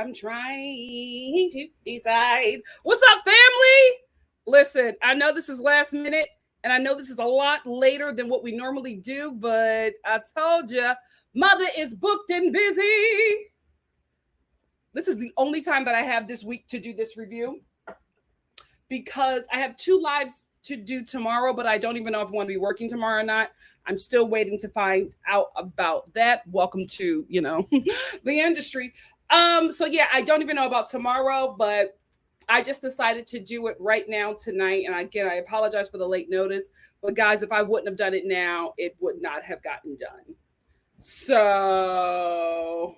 I'm trying to decide. What's up, family? Listen, I know this is last minute, and I know this is a lot later than what we normally do, but I told you, mother is booked and busy. This is the only time that I have this week to do this review because I have 2 lives to do tomorrow, but I don't even know if I want to be working tomorrow or not. I'm still waiting to find out about that. Welcome to, the industry. So yeah, I don't even know about tomorrow, but I just decided to do it right now tonight. And again, I apologize for the late notice, but guys, if I wouldn't have done it now, it would not have gotten done. So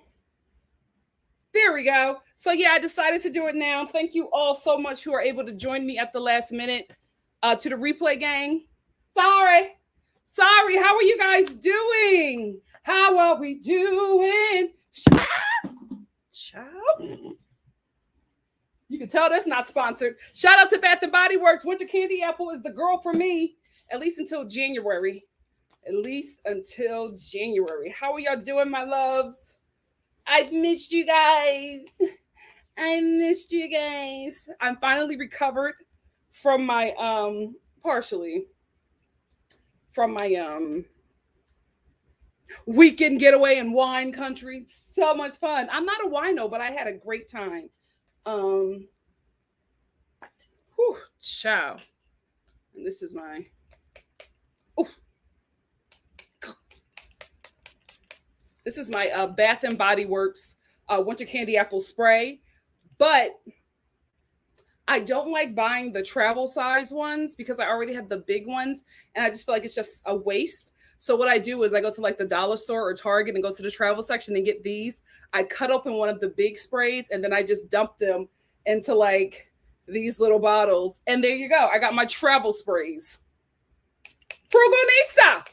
there we go. So yeah, I decided to do it now. Thank you all so much who are able to join me at the last minute. To the replay gang. Sorry. How are you guys doing? How are we doing? Ciao. You can tell that's not sponsored. Shout out to Bath and Body Works. Winter Candy Apple is the girl for me, at least until January. How are y'all doing, my loves? I've missed you guys. I'm finally recovered from my weekend getaway in wine country. So much fun. I'm not a wino, but I had a great time. Ciao. And this is my Bath and Body Works Winter Candy Apple Spray, but I don't like buying the travel size ones because I already have the big ones and I just feel like it's just a waste. So what I do is I go to like the dollar store or Target and go to the travel section and get these. I cut open one of the big sprays and then I just dump them into like these little bottles. And there you go. I got my travel sprays. Frugalista.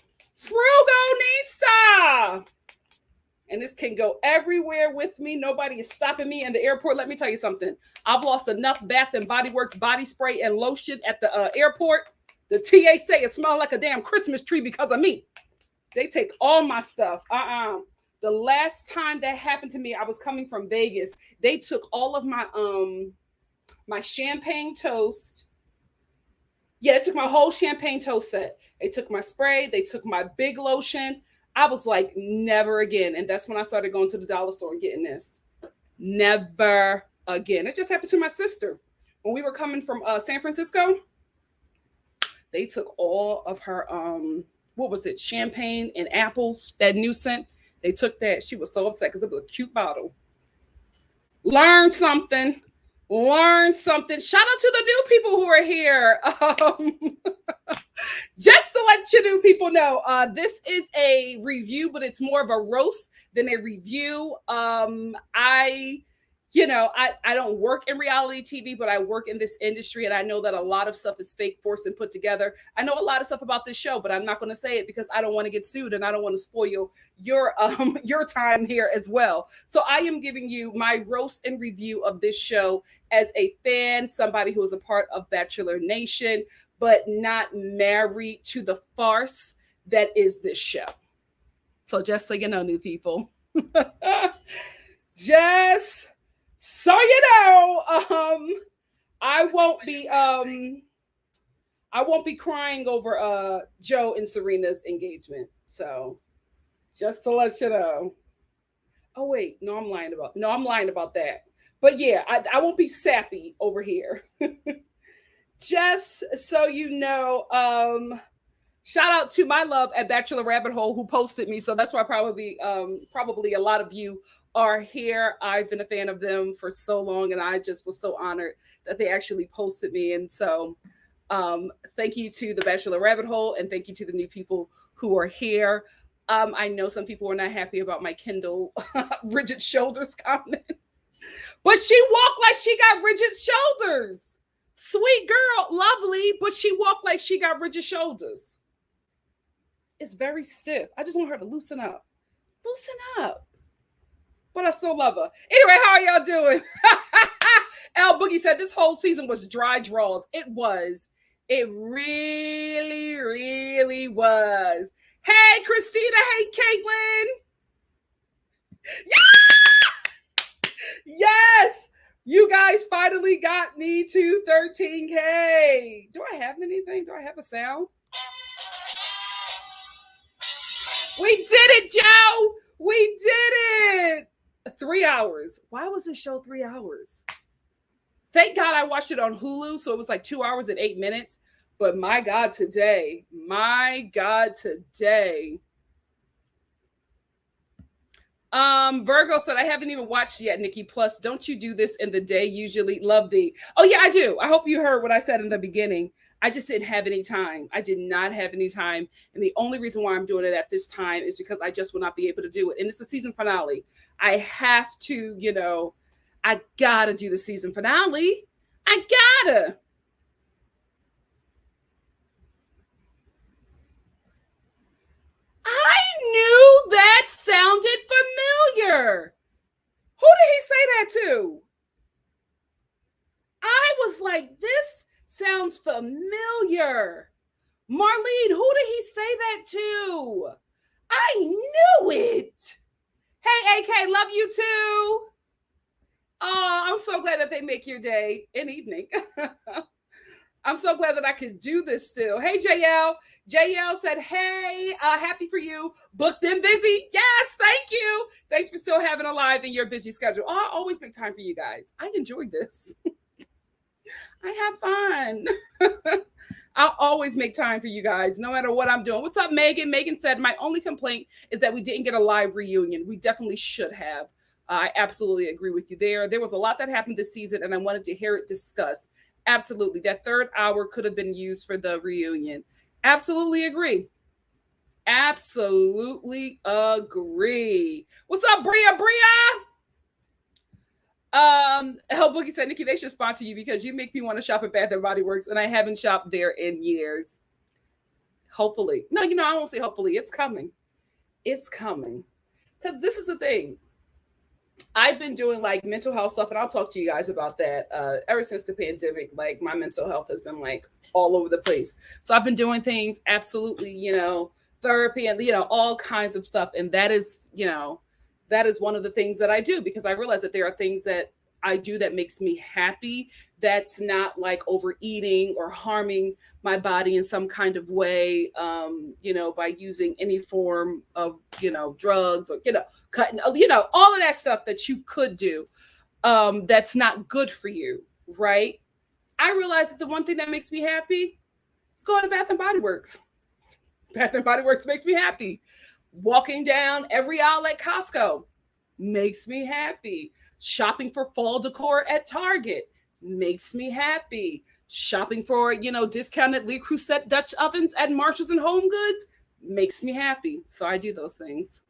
And this can go everywhere with me. Nobody is stopping me in the airport. Let me tell you something. I've lost enough Bath and Body Works body spray and lotion at the airport. The TA say it smells like a damn Christmas tree because of me. They take all my stuff. The last time that happened to me, I was coming from Vegas. They took all of my my champagne toast. Yeah, they took my whole champagne toast set. They took my spray. They took my big lotion. I was like, never again. And that's when I started going to the dollar store and getting this. Never again. It just happened to my sister. When we were coming from San Francisco, they took all of her, champagne and apples, that new scent. They took that. She was so upset because it was a cute bottle. Learn something. Shout out to the new people who are here. Just to let you new people know, this is a review, but it's more of a roast than a review. I don't work in reality TV, but I work in this industry, and I know that a lot of stuff is fake, forced, and put together. I know a lot of stuff about this show, but I'm not going to say it because I don't want to get sued, and I don't want to spoil your time here as well. So I am giving you my roast and review of this show as a fan, somebody who is a part of Bachelor Nation, but not married to the farce that is this show. So just so you know, new people, just so you know, I won't be crying over Joe and Serena's engagement. So just to let you know. Oh wait, no, I'm lying about that. But yeah, I won't be sappy over here. Just so you know, shout out to my love at Bachelor Rabbit Hole who posted me. So that's why probably a lot of you are here. I've been a fan of them for so long, and I just was so honored that they actually posted me. And so thank you to the Bachelor Rabbit Hole, and thank you to the new people who are here. I know some people were not happy about my Kendall rigid shoulders comment, but she walked like she got rigid shoulders. Sweet girl, lovely, but she walked like she got rigid shoulders. It's very stiff. I just want her to loosen up. But I still love her. Anyway, how are y'all doing? Al Boogie said this whole season was dry draws. It was. It really, really was. Hey, Christina. Hey, Caitlin. Yeah! Yes. You guys finally got me to 13K. Do I have anything? Do I have a sound? We did it, Joe. We did it. 3 hours. Why was this show 3 hours? Thank God I watched it on Hulu, so it was like 2 hours and 8 minutes. But my God, today. Virgo said, I haven't even watched yet, Nikki. Plus, don't you do this in the day usually? Love thee. Oh, yeah, I do. I hope you heard what I said in the beginning. I just didn't have any time. I did not have any time. And the only reason why I'm doing it at this time is because I just will not be able to do it. And it's the season finale. I have to, I gotta do the season finale. I gotta. I knew that sounded familiar. Who did he say that to? I was like, this sounds familiar. Marlene, who did he say that to? I knew it. Hey, AK, love you too. Oh, I'm so glad that they make your day and evening. I'm so glad that I could do this still. Hey, JL. JL said, hey, happy for you. Booked and busy. Yes, thank you. Thanks for still having a live in your busy schedule. Oh, I always make time for you guys. I enjoy this. I have fun. I'll always make time for you guys, no matter what I'm doing. What's up, Megan? Megan said, my only complaint is that we didn't get a live reunion. We definitely should have. I absolutely agree with you there. There was a lot that happened this season, and I wanted to hear it discussed. Absolutely. That third hour could have been used for the reunion. Absolutely agree. Absolutely agree. What's up, Bria? El Boogie said, Nikki, they should sponsor you because you make me want to shop at Bath and Body Works, and I haven't shopped there in years. Hopefully. No, I won't say hopefully. It's coming. It's coming. Because this is the thing. I've been doing like mental health stuff, and I'll talk to you guys about that. Ever since the pandemic, like my mental health has been like all over the place. So I've been doing things absolutely, therapy and all kinds of stuff. And that is one of the things that I do because I realize that there are things that I do that makes me happy. That's not like overeating or harming my body in some kind of way, by using any form of, drugs or, cutting, all of that stuff that you could do that's not good for you, right? I realize that the one thing that makes me happy is going to Bath and Body Works. Bath and Body Works makes me happy. Walking down every aisle at Costco makes me happy. Shopping for fall decor at Target makes me happy. Shopping for, discounted Le Creuset Dutch ovens at Marshalls and Home Goods makes me happy. So I do those things.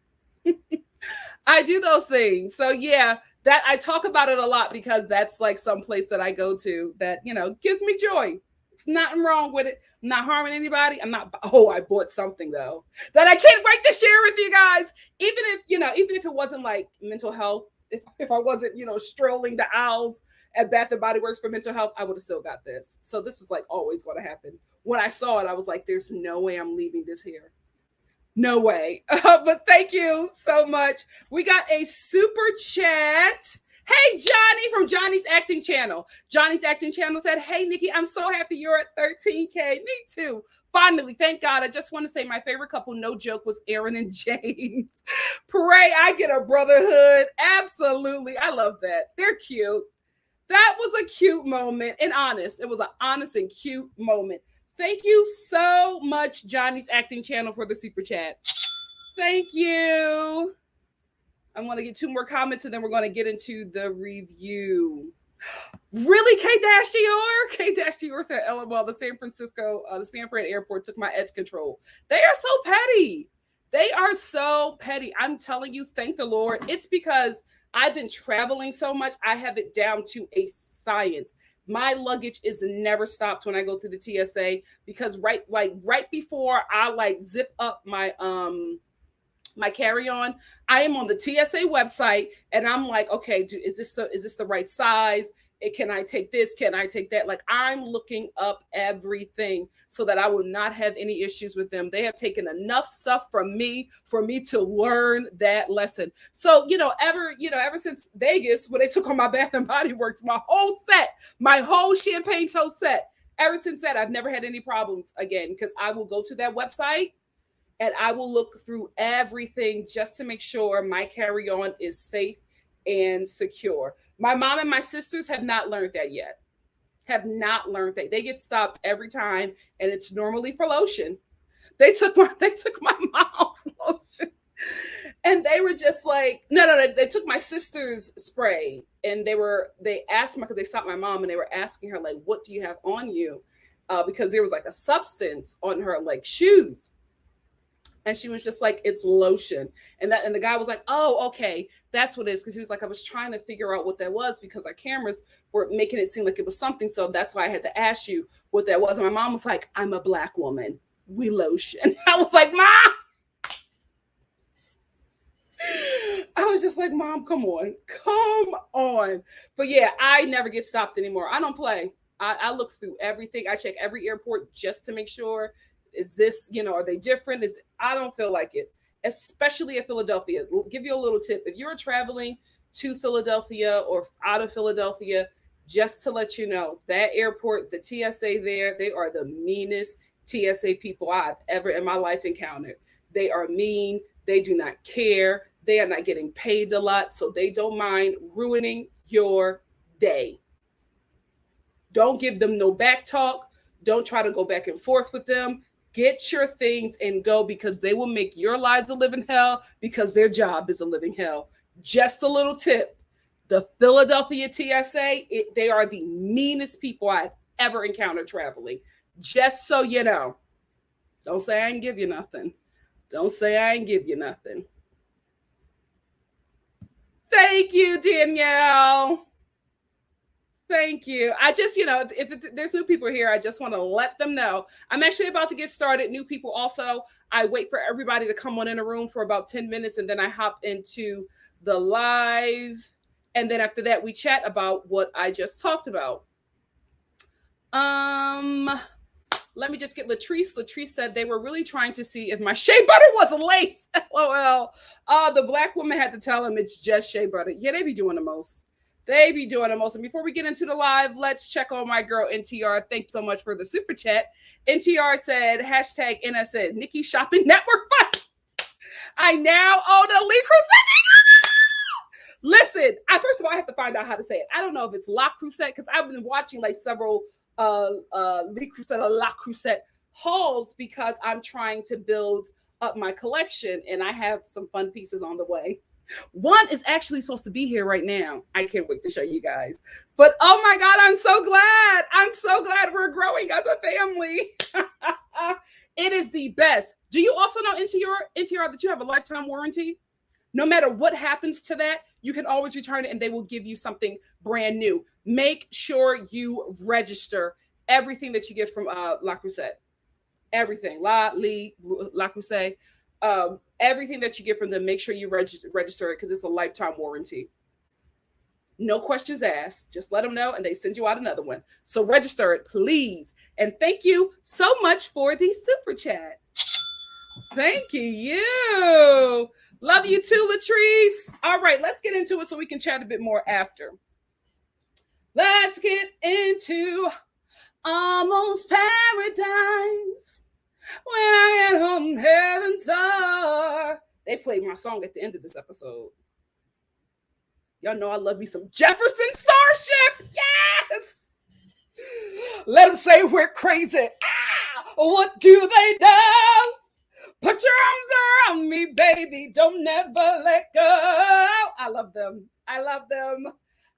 I do those things. So yeah, that I talk about it a lot because that's like some place that I go to that, gives me joy. There's nothing wrong with it. I'm not harming anybody. I bought something though that I can't wait to share with you guys. Even if it wasn't like mental health, if I wasn't, strolling the aisles at Bath and Body Works for mental health, I would have still got this. So this was like always going to happen. When I saw it, I was like, there's no way I'm leaving this here. No way. But thank you so much. We got a super chat. Hey, Johnny from Johnny's Acting Channel. Johnny's Acting Channel said, hey, Nikki, I'm so happy you're at 13K. Me too. Finally, thank God. I just want to say my favorite couple, no joke, was Aaron and James. Pray I get a brotherhood. Absolutely. I love that. They're cute. That was a cute moment and honest. It was an honest and cute moment. Thank you so much, Johnny's Acting Channel, for the super chat. Thank you. I'm going to get 2 more comments and then we're going to get into the review. Really, K-Dior? K-Dior said, LOL, the Stanford airport took my edge control. They are so petty. They are so petty. I'm telling you, thank the Lord. It's because I've been traveling so much. I have it down to a science. My luggage is never stopped when I go through the TSA because right before I zip up my my carry-on, I am on the TSA website and I'm like, okay, is this the right size? Can I take this? Can I take that? Like, I'm looking up everything so that I will not have any issues with them. They have taken enough stuff from me for me to learn that lesson. So, ever since Vegas, when they took on my Bath and Body Works, my whole champagne toast set, ever since that, I've never had any problems again, because I will go to that website and I will look through everything just to make sure my carry-on is safe and secure. My mom and my sisters have not learned that yet. Have not learned that. They get stopped every time, and it's normally for lotion. They took my mom's lotion, and they were just like, no. They took my sister's spray, and they asked me, because they stopped my mom, and they were asking her, like, what do you have on you? Because there was like a substance on her like shoes. And she was just like, it's lotion. And the guy was like, oh, okay, that's what it is. Because he was like, I was trying to figure out what that was, because our cameras were making it seem like it was something. So that's why I had to ask you what that was. And my mom was like, I'm a Black woman. We lotion. I was like, Mom. I was just like, Mom, come on. But yeah, I never get stopped anymore. I don't play. I look through everything. I check every airport just to make sure, is this, are they different? I don't feel like it, especially at Philadelphia. We'll give you a little tip. If you're traveling to Philadelphia or out of Philadelphia, just to let you know, that airport, the TSA there, they are the meanest TSA people I've ever in my life encountered. They are mean. They do not care. They are not getting paid a lot, so they don't mind ruining your day. Don't give them no back talk. Don't try to go back and forth with them. Get your things and go, because they will make your lives a living hell, because their job is a living hell. Just a little tip. The Philadelphia TSA, they are the meanest people I've ever encountered traveling. Just so you know. Don't say I ain't give you nothing. Don't say I ain't give you nothing. Thank you, Danielle. Thank you. I just, if there's new people here, I just want to let them know. I'm actually about to get started. New people also, I wait for everybody to come on in a room for about 10 minutes, and then I hop into the live. And then after that, we chat about what I just talked about. Let me just get Latrice. Latrice said they were really trying to see if my shea butter was lace. LOL. The Black woman had to tell him it's just shea butter. Yeah, they be doing the most. And before we get into the live, let's check on my girl, NTR. Thanks so much for the super chat. NTR said, hashtag NSN, Nikki Shopping Network Fund. I now own a Lee Crusade. Listen, first of all, I have to find out how to say it. I don't know if it's La Crusade, because I've been watching like several Lee Crusade or La Crusade hauls, because I'm trying to build up my collection, and I have some fun pieces on the way. One is actually supposed to be here right now. I can't wait to show you guys. But oh my God, I'm so glad. I'm so glad we're growing as a family. It is the best. Do you also know, NTR, that you have a lifetime warranty? No matter what happens to that, you can always return it, and they will give you something brand new. Make sure you register everything that you get from La Crusade. Everything. La Crusade. Everything that you get from them, make sure you register it, because it's a lifetime warranty. No questions asked. Just let them know, and they send you out another one. So register it, please. And thank you so much for the super chat. Thank you. Love you too, Latrice. All right, let's get into it so we can chat a bit more after. Let's get into Almost Paradise. When I get home, heaven's are. They played my song at the end of this episode. Y'all know I love me some Jefferson Starship. Yes. Let them say we're crazy. What do they know? Put your arms around me, baby. Don't never let go. I love them.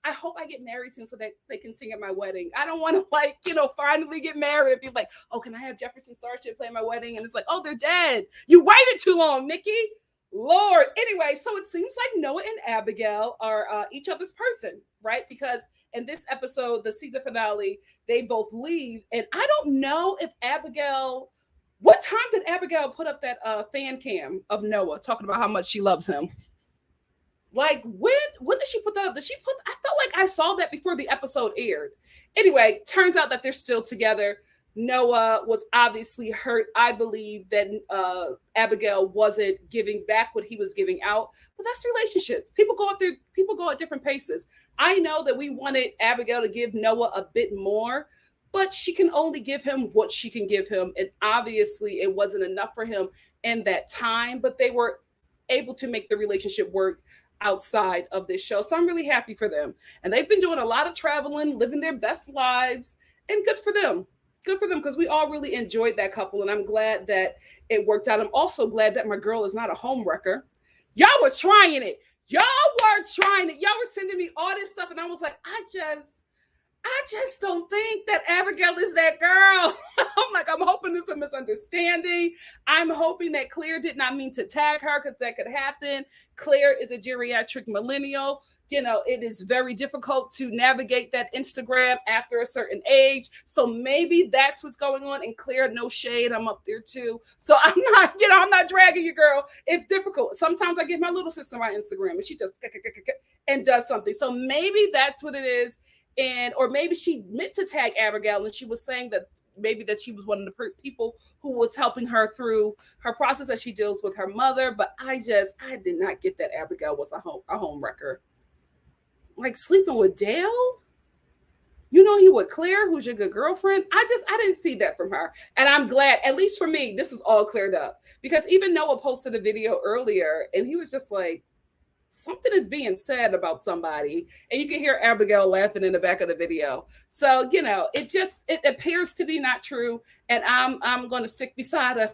I hope I get married soon so that they can sing at my wedding. I don't want to finally get married and be like, oh, can I have Jefferson Starship play my wedding? And it's like, oh, they're dead. You waited too long, Nikki. Lord. Anyway, so it seems like Noah and Abigail are each other's person, right? Because in this episode, the season finale, they both leave. And I don't know if what time did Abigail put up that fan cam of Noah talking about how much she loves him? Like when did she put that up? I felt like I saw that before the episode aired. Anyway, turns out that they're still together. Noah was obviously hurt. I believe that Abigail wasn't giving back what he was giving out. But that's relationships. People go at different paces. I know that we wanted Abigail to give Noah a bit more, but she can only give him what she can give him. And obviously it wasn't enough for him in that time, but they were able to make the relationship work outside of this show. So I'm really happy for them. And they've been doing a lot of traveling, living their best lives, and good for them. Good for them, because we all really enjoyed that couple. And I'm glad that it worked out. I'm also glad that my girl is not a home wrecker. Y'all were trying it. Y'all were trying it. Y'all were sending me all this stuff. And I was like, I just don't think that Abigail is that girl. I'm hoping this is a misunderstanding. I'm hoping that Claire did not mean to tag her, because that could happen. Claire is a geriatric millennial. It is very difficult to navigate that Instagram after a certain age. So maybe that's what's going on. And Claire, no shade, I'm up there too. So I'm not dragging you, girl. It's difficult. Sometimes I give my little sister my Instagram and she just and does something. So maybe that's what it is. Or maybe she meant to tag Abigail and she was saying that maybe that she was one of the people who was helping her through her process as she deals with her mother. But I did not get that Abigail was a home wrecker. Like sleeping with Dale? You with Claire, who's your good girlfriend? I didn't see that from her. And I'm glad, at least for me, this is all cleared up. Because even Noah posted a video earlier and he was just like, something is being said about somebody, and you can hear Abigail laughing in the back of the video. So it appears to be not true, and I'm going to stick beside her.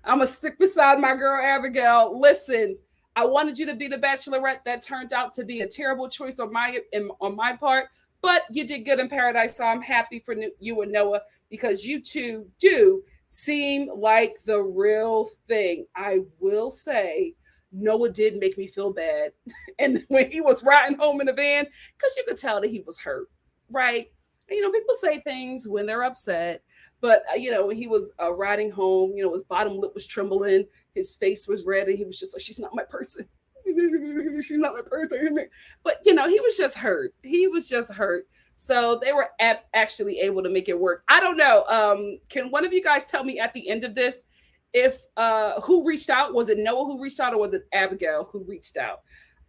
I'm gonna stick beside my girl Abigail. Listen, I wanted you to be the Bachelorette. That turned out to be a terrible choice on my part, but you did good in Paradise. So I'm happy for you and Noah, because you two do seem like the real thing. I will say, Noah did make me feel bad. And when he was riding home in the van, because you could tell that he was hurt, right? And, people say things when they're upset. But, when he was riding home, his bottom lip was trembling. His face was red. And he was just like, she's not my person. She's not my person. But, he was just hurt. He was just hurt. So they were actually able to make it work. I don't know. Can one of you guys tell me at the end of this, if who reached out? Was it Noah who reached out, or was it Abigail who reached out?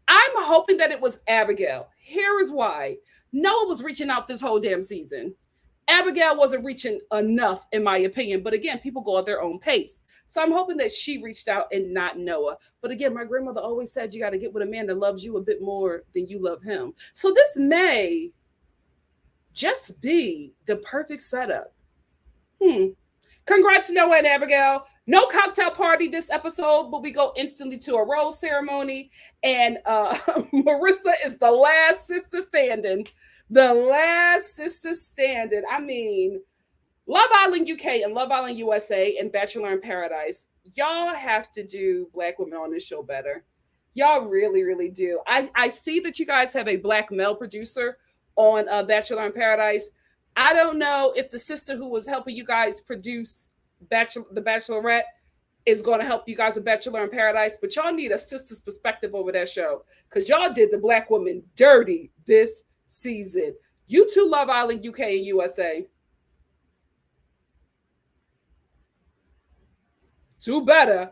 I'm hoping that it was Abigail. Here is why. Noah was reaching out this whole damn season. Abigail wasn't reaching enough, in my opinion. But again, people go at their own pace. So I'm hoping that she reached out and not Noah. But again, my grandmother always said you got to get with a man that loves you a bit more than you love him. So this may just be the perfect setup. Congrats, Noah and Abigail. No cocktail party this episode, but we go instantly to a rose ceremony. And Marissa is the last sister standing. The last sister standing. I mean, Love Island UK and Love Island USA and Bachelor in Paradise, y'all have to do Black women on this show better. Y'all really, really do. I see that you guys have a Black male producer on Bachelor in Paradise. I don't know if the sister who was helping you guys produce the Bachelorette is going to help you guys with Bachelor in Paradise, but y'all need a sister's perspective over that show, because y'all did the Black woman dirty this season. You two, Love Island UK and USA. Do better.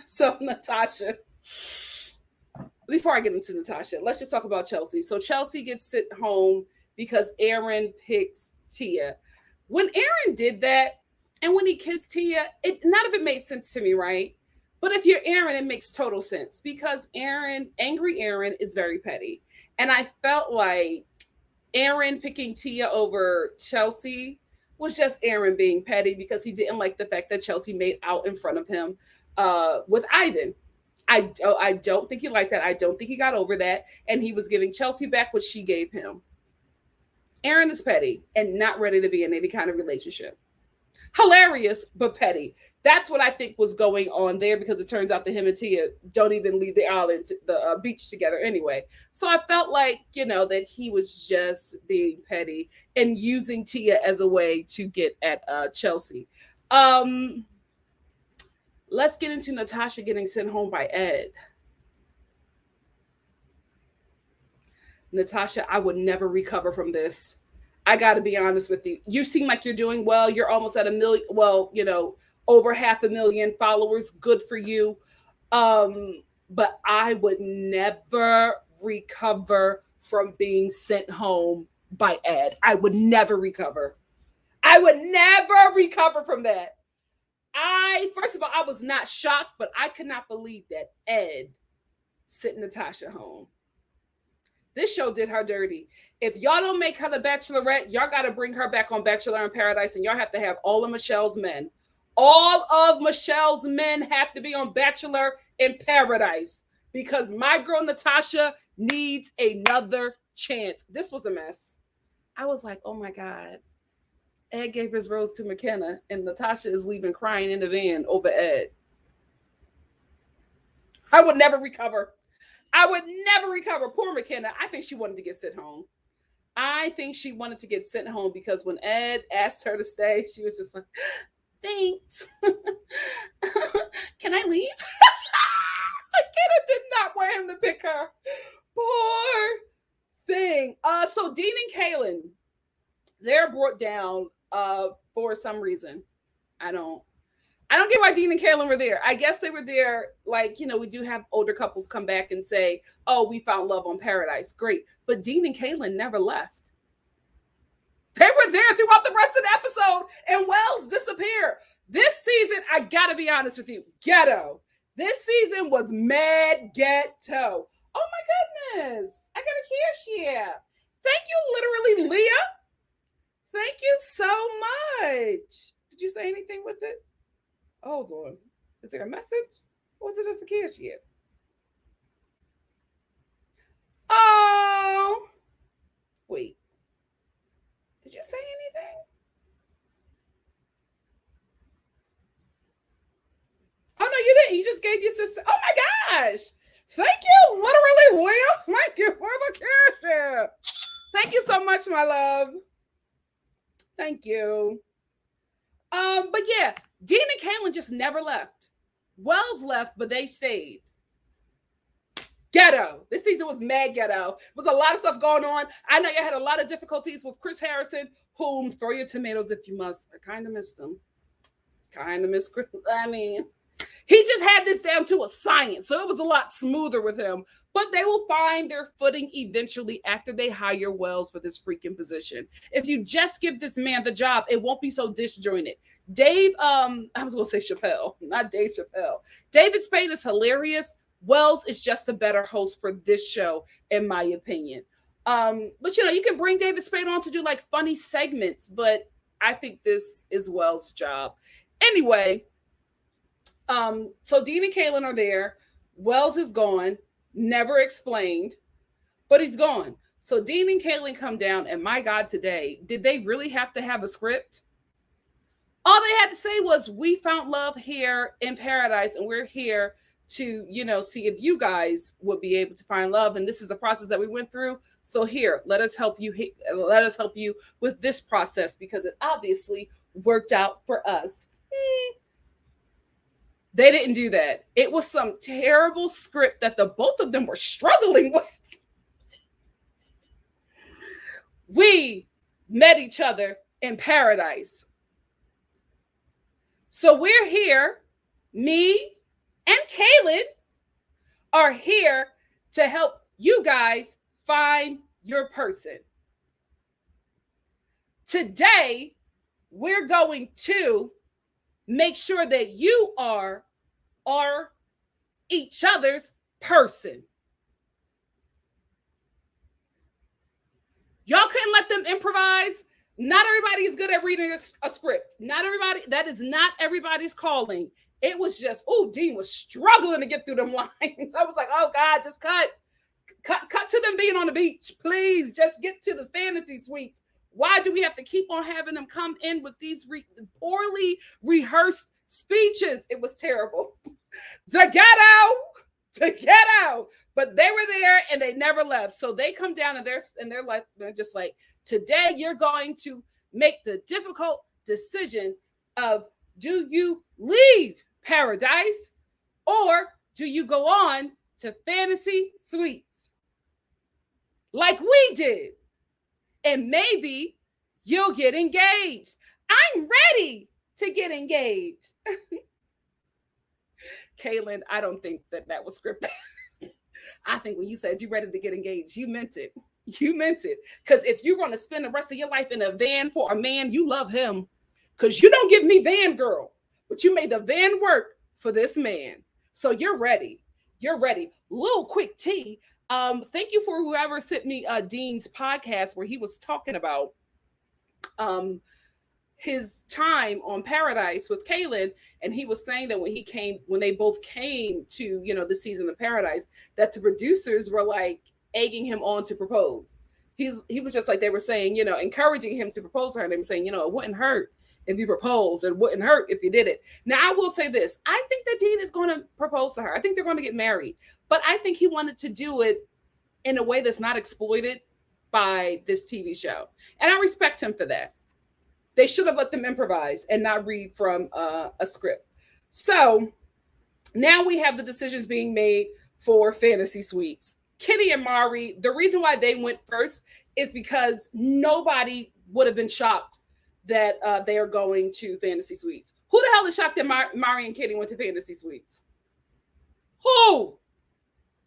So Natasha, before I get into Natasha, let's just talk about Chelsea. So Chelsea gets sent home because Aaron picks Tia. When Aaron did that, and when he kissed Tia, none of it made sense to me, right? But if you're Aaron, it makes total sense, because angry Aaron is very petty. And I felt like Aaron picking Tia over Chelsea was just Aaron being petty, because he didn't like the fact that Chelsea made out in front of him with Ivan. I don't think he liked that. I don't think he got over that. And he was giving Chelsea back what she gave him. Aaron is petty and not ready to be in any kind of relationship. Hilarious, but petty. That's what I think was going on there, because it turns out that him and Tia don't even leave the island, the beach together anyway. So I felt like, that he was just being petty and using Tia as a way to get at Chelsea. Let's get into Natasha getting sent home by Ed. Natasha, I would never recover from this. I got to be honest with you. You seem like you're doing well. You're almost at a million. Well, over 500,000 followers. Good for you. But I would never recover from being sent home by Ed. I would never recover. I would never recover from that. First of all, I was not shocked, but I could not believe that Ed sent Natasha home. This show did her dirty. If y'all don't make her the Bachelorette, y'all got to bring her back on Bachelor in Paradise, and y'all have to have all of Michelle's men. All of Michelle's men have to be on Bachelor in Paradise because my girl Natasha needs another chance. This was a mess. I was like, oh my God. Ed gave his rose to McKenna, and Natasha is leaving crying in the van over Ed. I would never recover. I would never recover. Poor McKenna. I think she wanted to get sent home. I think she wanted to get sent home because when Ed asked her to stay, she was just like, thanks. Can I leave? McKenna did not want him to pick her. Poor thing. So Dean and Kaylin, they're brought down for some reason. I don't get why Dean and Kaylin were there. I guess they were there, we do have older couples come back and say, oh, we found love on Paradise. Great. But Dean and Kaylin never left. They were there throughout the rest of the episode, and Wells disappeared. This season, I gotta be honest with you, ghetto. This season was mad ghetto. Oh my goodness. I got a cashier. Thank you, literally, Leah. Thank you so much. Did you say anything with it? Hold on. Is there a message? Or was it just a cashier? Oh. Wait. Did you say anything? Oh, no, you didn't. You just gave your sister. Oh, my gosh. Thank you, literally, Will. Thank you for the cashier. Thank you so much, my love. Thank you. But yeah, Dean and Kaylin just never left. Wells left, but they stayed. Ghetto. This season was mad ghetto. There was a lot of stuff going on. I know you had a lot of difficulties with Chris Harrison, whom throw your tomatoes if you must. I kind of missed him. Kind of missed Chris. I mean, he just had this down to a science, so it was a lot smoother with him. But they will find their footing eventually after they hire Wells for this freaking position. If you just give this man the job, it won't be so disjointed. Dave, I was going to say Chappelle, not Dave Chappelle. David Spade is hilarious. Wells is just a better host for this show, in my opinion. But you can bring David Spade on to do like funny segments, but I think this is Wells' job. Anyway, so Dean and Kaylin are there. Wells is gone, never explained, but he's gone. So Dean and Kaylin come down, and my God, today, did they really have to have a script? All they had to say was, we found love here in Paradise, and we're here to, see if you guys would be able to find love. And this is the process that we went through. So here, let us help you with this process, because it obviously worked out for us. They didn't do that. It was some terrible script that the both of them were struggling with. We met each other in Paradise. So we're here, me and Kaylin are here to help you guys find your person. Today, we're going to make sure that you are each other's person. Y'all couldn't let them improvise. Not everybody is good at reading a script. That is not everybody's calling. It was just, Dean was struggling to get through them lines. I was like, oh God, just cut to them being on the beach. Please, just get to the fantasy suites. Why do we have to keep on having them come in with these poorly rehearsed speeches? It was terrible. To get out. But they were there and they never left. So they come down and they're just like, today you're going to make the difficult decision of, do you leave Paradise or do you go on to fantasy suites? like we did. And maybe you'll get engaged. I'm ready to get engaged. Kaylin, I don't think that was scripted. I think when you said you're ready to get engaged, you meant it. You meant it. Because if you're going to spend the rest of your life in a van for a man, you love him. Because you don't give me van girl, but you made the van work for this man. So you're ready. You're ready. Little quick tea. Thank you for whoever sent me Dean's podcast where he was talking about his time on Paradise with Kaylin, and he was saying that when they both came to the season of Paradise, that the producers were like egging him on to propose. He was just like, they were saying, encouraging him to propose to her. And they were saying, it wouldn't hurt if you proposed. It wouldn't hurt if you did it. Now, I will say this. I think that Dean is going to propose to her. I think they're going to get married. But I think he wanted to do it in a way that's not exploited by this TV show. And I respect him for that. They should have let them improvise and not read from a script. So now we have the decisions being made for Fantasy Suites. Kitty and Mari, the reason why they went first is because nobody would have been shocked that they are going to Fantasy Suites. Who the hell is shocked that Mari and Kitty went to Fantasy Suites? Who?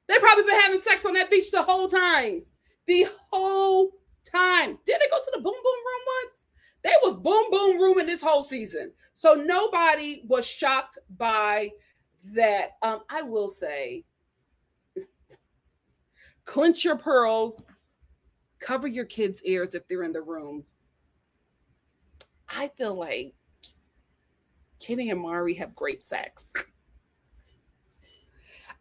They probably been having sex on that beach the whole time. The whole time. Did they go to the boom boom room once? There was boom boom room in this whole season. So nobody was shocked by that. I will say, clench your pearls, cover your kids' ears if they're in the room. I feel like Kitty and Mari have great sex.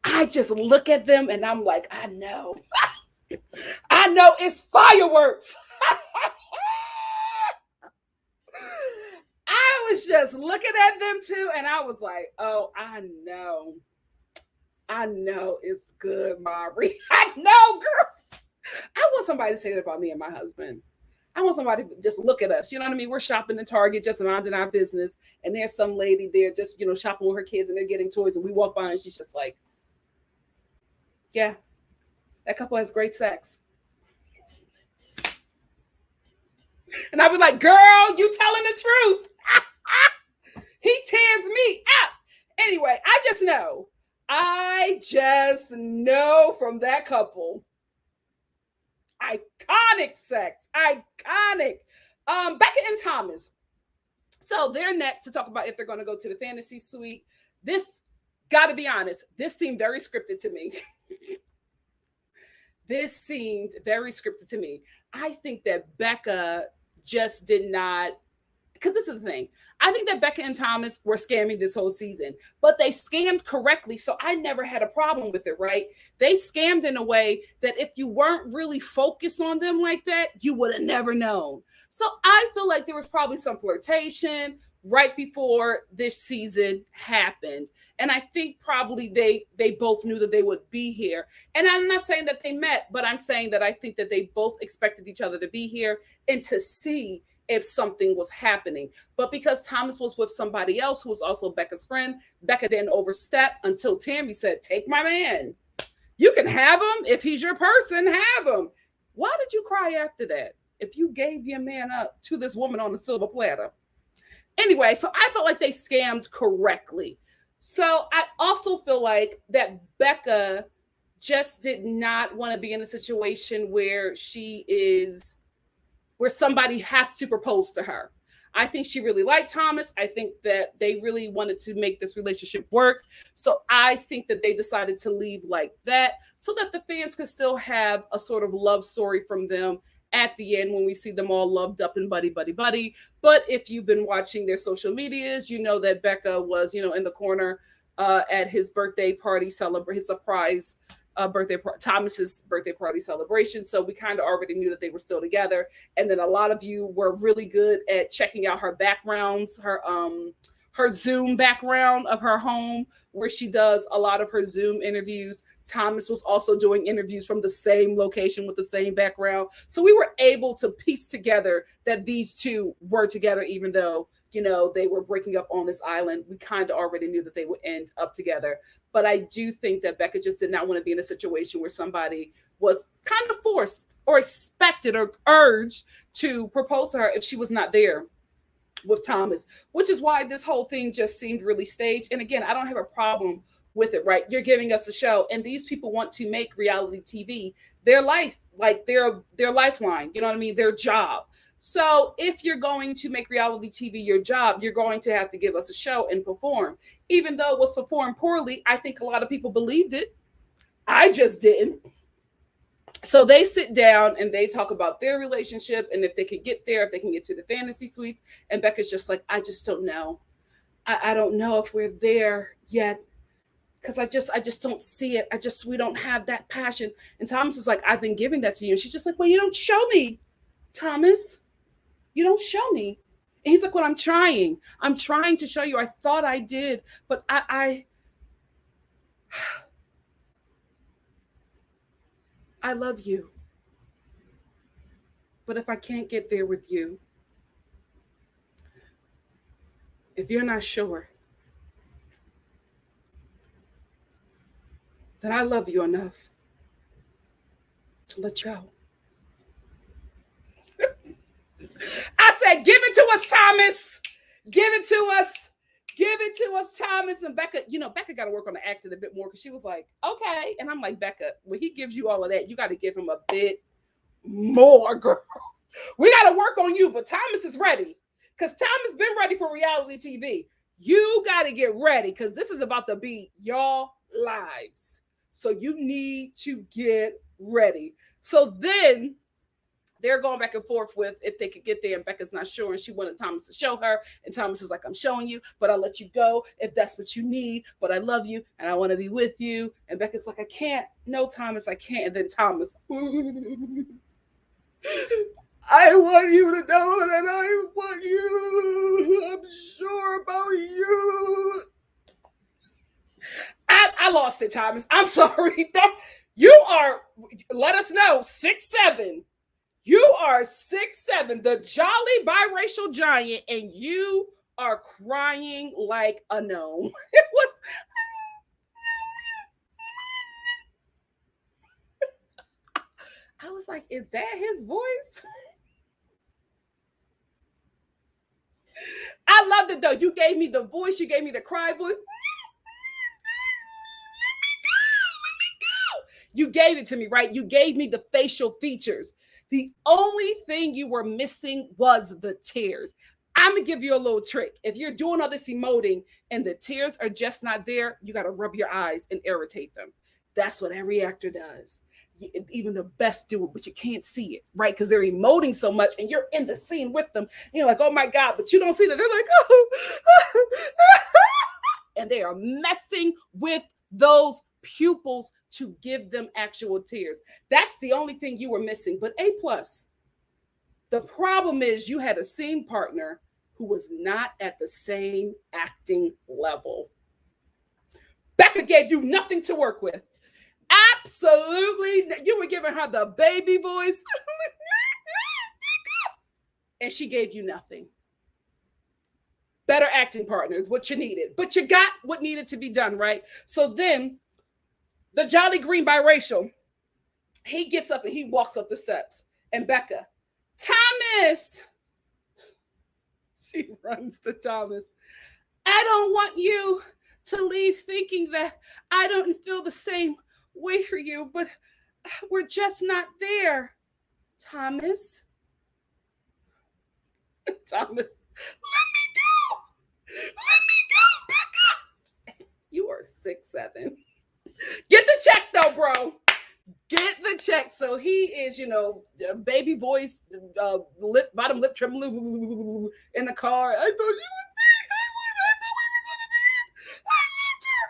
I just look at them and I'm like, I know. I know it's fireworks. I was just looking at them too, and I was like, oh, I know it's good, Mari. I know, girl. I want somebody to say that about me and my husband. I want somebody to just look at us. You know what I mean? We're shopping in Target, just minding our business, and there's some lady there just, shopping with her kids, and they're getting toys, and we walk by, and she's just like, yeah, that couple has great sex. And I'd be like, girl, you telling the truth. He tears me out. Anyway, I just know from that couple. Iconic sex. Iconic. Becca and Thomas. So they're next to talk about if they're going to go to the Fantasy Suite. This, gotta be honest, this seemed very scripted to me. This seemed very scripted to me. I think that Becca just did not, because this is the thing. I think that Becca and Thomas were scamming this whole season, but they scammed correctly. So I never had a problem with it, right? They scammed in a way that if you weren't really focused on them like that, you would have never known. So I feel like there was probably some flirtation right before this season happened. And I think probably they both knew that they would be here. And I'm not saying that they met, but I'm saying that I think that they both expected each other to be here and to see if something was happening. But because Thomas was with somebody else who was also Becca's friend, Becca didn't overstep until Tammy said, take my man. You can have him. If he's your person, have him. Why did you cry after that? If you gave your man up to this woman on a silver platter. Anyway, so I felt like they scammed correctly. So I also feel like that Becca just did not want to be in a situation where where somebody has to propose to her. I think she really liked Thomas. I think that they really wanted to make this relationship work. So I think that they decided to leave like that so that the fans could still have a sort of love story from them at the end when we see them all loved up and buddy. But if you've been watching their social medias, you know that Becca was, in the corner at his birthday party, his surprise Thomas's birthday party celebration. So we kind of already knew that they were still together. And then a lot of you were really good at checking out her backgrounds, her Zoom background of her home, where she does a lot of her Zoom interviews. Thomas was also doing interviews from the same location with the same background. So we were able to piece together that these two were together, even though, they were breaking up on this island. We kind of already knew that they would end up together. But I do think that Becca just did not want to be in a situation where somebody was kind of forced or expected or urged to propose to her if she was not there with Thomas, which is why this whole thing just seemed really staged. And again, I don't have a problem with it, right? You're giving us a show, and these people want to make reality TV their life, like their lifeline, you know what I mean? Their job. So if you're going to make reality TV your job, you're going to have to give us a show and perform. Even though it was performed poorly, I think a lot of people believed it. I just didn't. So they sit down and they talk about their relationship and if they can get there, if they can get to the fantasy suites. And Becca's just like, I just don't know. I don't know if we're there yet because I just don't see it. We don't have that passion. And Thomas is like, I've been giving that to you. And she's just like, well, you don't show me, Thomas. You don't show me. And he's like, well, I'm trying to show you. I thought I did, but I love you. But if I can't get there with you, if you're not sure that I love you enough to let you go. I said, give it to us, Thomas. Give it to us. Give it to us, Thomas. And Becca, Becca got to work on the acting a bit more because she was like, okay. And I'm like, Becca, when he gives you all of that, you got to give him a bit more, girl. We got to work on you. But Thomas is ready because Thomas been ready for reality TV. You got to get ready because this is about to be your lives. So you need to get ready. So then they're going back and forth with if they could get there, and Becca's not sure, and she wanted Thomas to show her, and Thomas is like, I'm showing you, but I'll let you go if that's what you need, but I love you, and I want to be with you, and Becca's like, I can't, no, Thomas, I can't, and then Thomas, I want you to know that I want you, I'm sure about you. I lost it, Thomas, I'm sorry, you are, let us know, 6'7", you are 6'7", the jolly biracial giant, and you are crying like a gnome. It was. I was like, is that his voice? I loved it though. You gave me the voice, you gave me the cry voice. You gave it to me, right? You gave me the facial features. The only thing you were missing was the tears. I'm going to give you a little trick. If you're doing all this emoting and the tears are just not there, you got to rub your eyes and irritate them. That's what every actor does. Even the best do it, but you can't see it, right? Because they're emoting so much and you're in the scene with them. And you're like, oh my God, but you don't see that. They're like, oh. And they are messing with those pupils to give them actual tears. That's the only thing you were missing, but A+. The problem is you had a scene partner who was not at the same acting level. Becca gave you nothing to work with. Absolutely. You were giving her the baby voice. And she gave you nothing. Better acting partners, what you needed. But you got what needed to be done, right? So then the Jolly Green biracial, he gets up and he walks up the steps. And Becca, Thomas! She runs to Thomas. I don't want you to leave thinking that I don't feel the same way for you, but we're just not there, Thomas. Thomas, let me go! Let me go, Becca! You are 6'7". Get the check though, bro. Get the check. So he is, baby voice, bottom lip trembling in the car. I thought you was me. I thought we were gonna be. I loved her.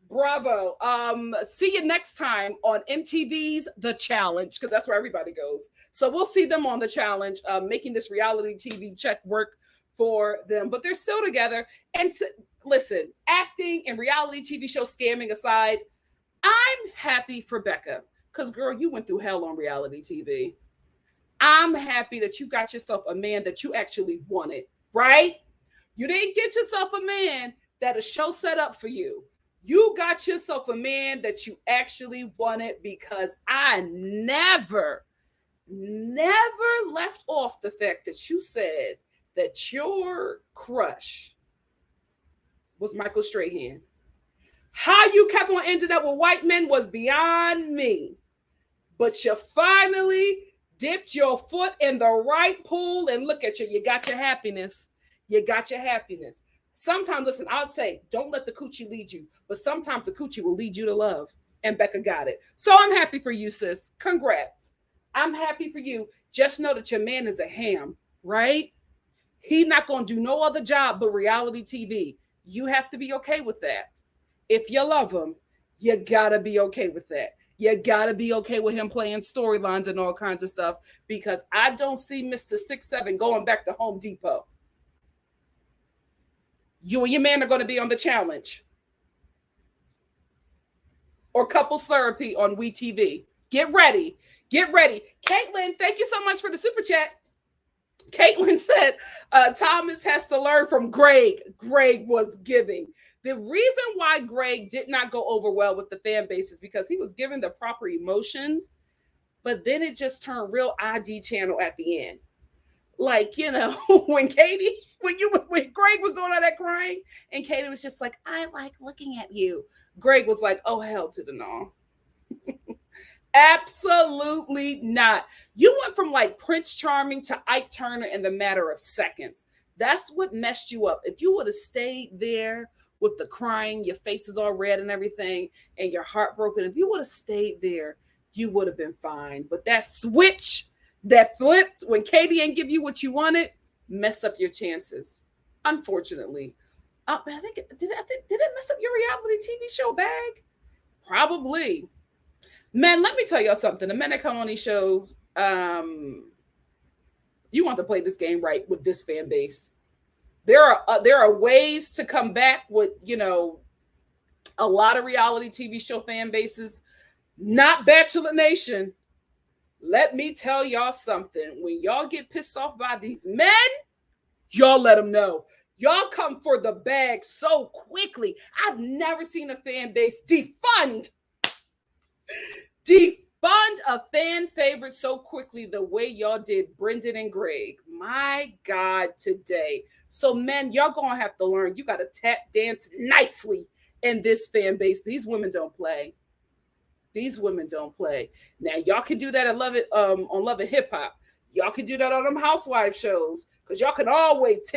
Bravo. See you next time on MTV's The Challenge, because that's where everybody goes. So we'll see them on The Challenge, making this reality TV check work for them, but they're still together. And listen, acting and reality TV show scamming aside, I'm happy for Becca because, girl, you went through hell on reality TV. I'm happy that you got yourself a man that you actually wanted, right? You didn't get yourself a man that a show set up for you. You got yourself a man that you actually wanted, because I never left off the fact that you said that your crush was Michael Strahan. How you kept on ending up with white men was beyond me. But you finally dipped your foot in the right pool, and look at you. You got your happiness. You got your happiness. Sometimes, listen, I'll say, don't let the coochie lead you, but sometimes the coochie will lead you to love. And Becca got it. So I'm happy for you, sis. Congrats. I'm happy for you. Just know that your man is a ham, right? He's not going to do no other job but reality TV. You have to be okay with that. If you love him, you got to be okay with that. You got to be okay with him playing storylines and all kinds of stuff, because I don't see Mr. 6'7" going back to Home Depot. You and your man are going to be on The Challenge or Couples Therapy on WeTV. Get ready. Get ready. Caitlin, thank you so much for the super chat. Caitlin said, Thomas has to learn from Greg. Greg was giving. The reason why Greg did not go over well with the fan base is because he was given the proper emotions, but then it just turned real ID channel at the end. Like, you know, when Greg was doing all that crying, and Katie was just like, I like looking at you. Greg was like, oh, hell to the no. Absolutely not. You went from like Prince Charming to Ike Turner in the matter of seconds. That's what messed you up. If you would have stayed there with the crying, your face is all red and everything, and you're heartbroken, if you would have stayed there, you would have been fine. But that switch that flipped when Katie didn't give you what you wanted messed up your chances, unfortunately. I think did it mess up your reality TV show bag? Probably. Man, let me tell y'all something. The men that come on these shows, you want to play this game right with this fan base. There are ways to come back with, you know, a lot of reality TV show fan bases, not Bachelor Nation. Let me tell y'all something. When y'all get pissed off by these men, y'all let them know. Y'all come for the bag so quickly. I've never seen a fan base defund a fan favorite so quickly the way y'all did Brendan and Greg. My God, today. So, men, y'all gonna have to learn. You got to tap dance nicely in this fan base. These women don't play. These women don't play. Now, y'all can do that on Love and Hip Hop. Y'all can do that on them housewife shows, because y'all can always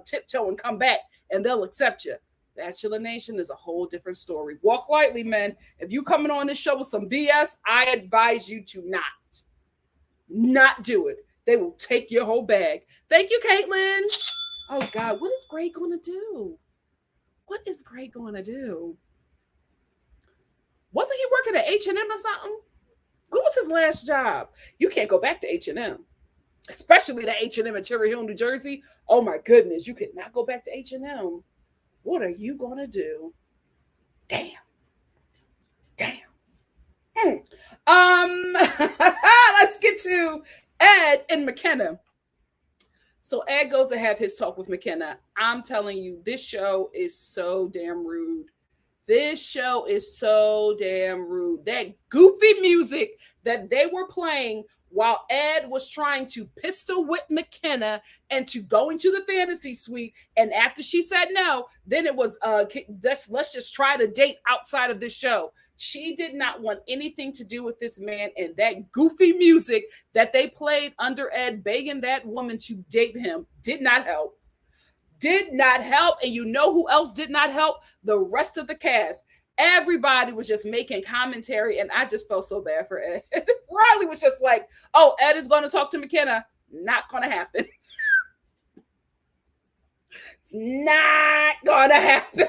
tiptoe and come back, and they'll accept you. Bachelor Nation is a whole different story. Walk lightly, man. If you coming on this show with some BS, I advise you to not do it. They will take your whole bag. Thank you, Caitlin. Oh, God, what is Greg going to do? What is Greg going to do? Wasn't he working at H&M or something? What was his last job? You can't go back to H&M, especially the H&M in Cherry Hill, New Jersey. Oh, my goodness, you could not go back to H&M. What are you going to do? Damn. Let's get to Ed and McKenna. So Ed goes to have his talk with McKenna. I'm telling you, this show is so damn rude. This show is so damn rude. That goofy music that they were playing while Ed was trying to pistol whip McKenna into going to the fantasy suite, and after she said no, then it was let's just try to date outside of this show. She did not want anything to do with this man, and that goofy music that they played under Ed begging that woman to date him did not help. Did not help. And you know who else did not help? The rest of the cast. Everybody was just making commentary, and I just felt so bad for Ed. Riley was just like, oh, Ed is going to talk to McKenna. Not going to happen. It's not going to happen.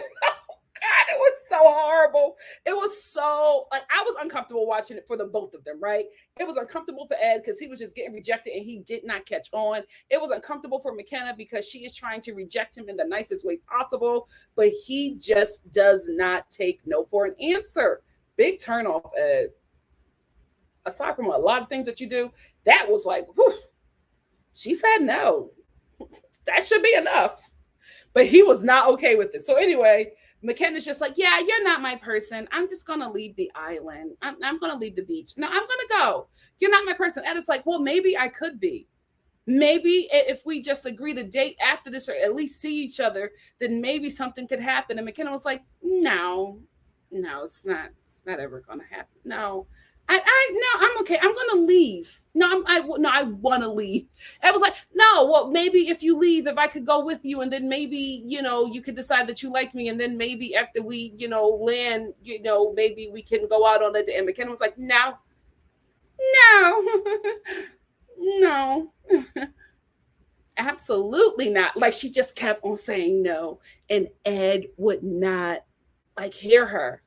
God, it was so horrible. It was so, like, I was uncomfortable watching it for the both of them, right? It was uncomfortable for Ed because he was just getting rejected and he did not catch on. It was uncomfortable for McKenna because she is trying to reject him in the nicest way possible, but he just does not take no for an answer. Big turn off, Ed. aside from a lot of things that you do, that was like, whew, she said no. That should be enough. But he was not okay with it. So anyway, McKenna's just like, yeah, you're not my person. I'm just going to leave the island. I'm going to leave the beach. No, I'm going to go. You're not my person. And it's like, well, maybe I could be. Maybe if we just agree to date after this or at least see each other, then maybe something could happen. And McKenna was like, no, it's not ever going to happen. No, no, I'm okay. I'm gonna leave. No, I want to leave. I was like, no, well, maybe if you leave, if I could go with you, and then maybe you could decide that you like me, and then maybe after we land, maybe we can go out on a date. And McKenna was like, no, no, no, absolutely not. Like she just kept on saying no, and Ed would not hear her.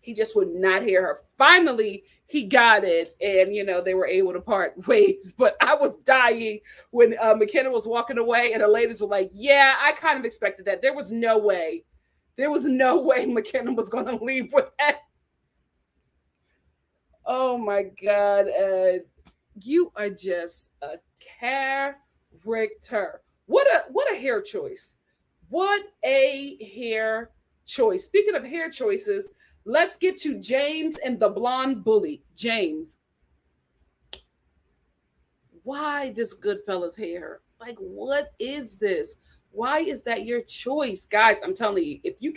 He just would not hear her. Finally, he got it, and they were able to part ways. But I was dying when McKenna was walking away, and the ladies were like, "Yeah, I kind of expected that. There was no way. There was no way McKenna was going to leave with that." Oh my God, you are just a character. What a hair choice. What a hair choice. Speaking of hair choices, let's get to James and the blonde bully. James, why this Goodfellas hair? Like, what is this? Why is that your choice? Guys, I'm telling you, if y'all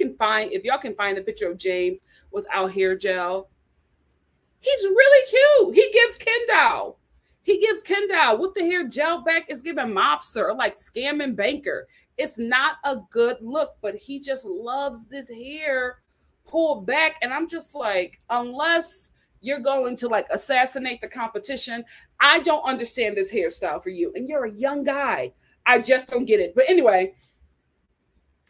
can find a picture of James without hair gel, he's really cute. He gives Kendall. With the hair gel back, it's giving mobster or like scamming banker. It's not a good look, but he just loves this hair pulled back. And I'm just like, unless you're going to like assassinate the competition, I don't understand this hairstyle for you. And you're a young guy. I just don't get it. But anyway,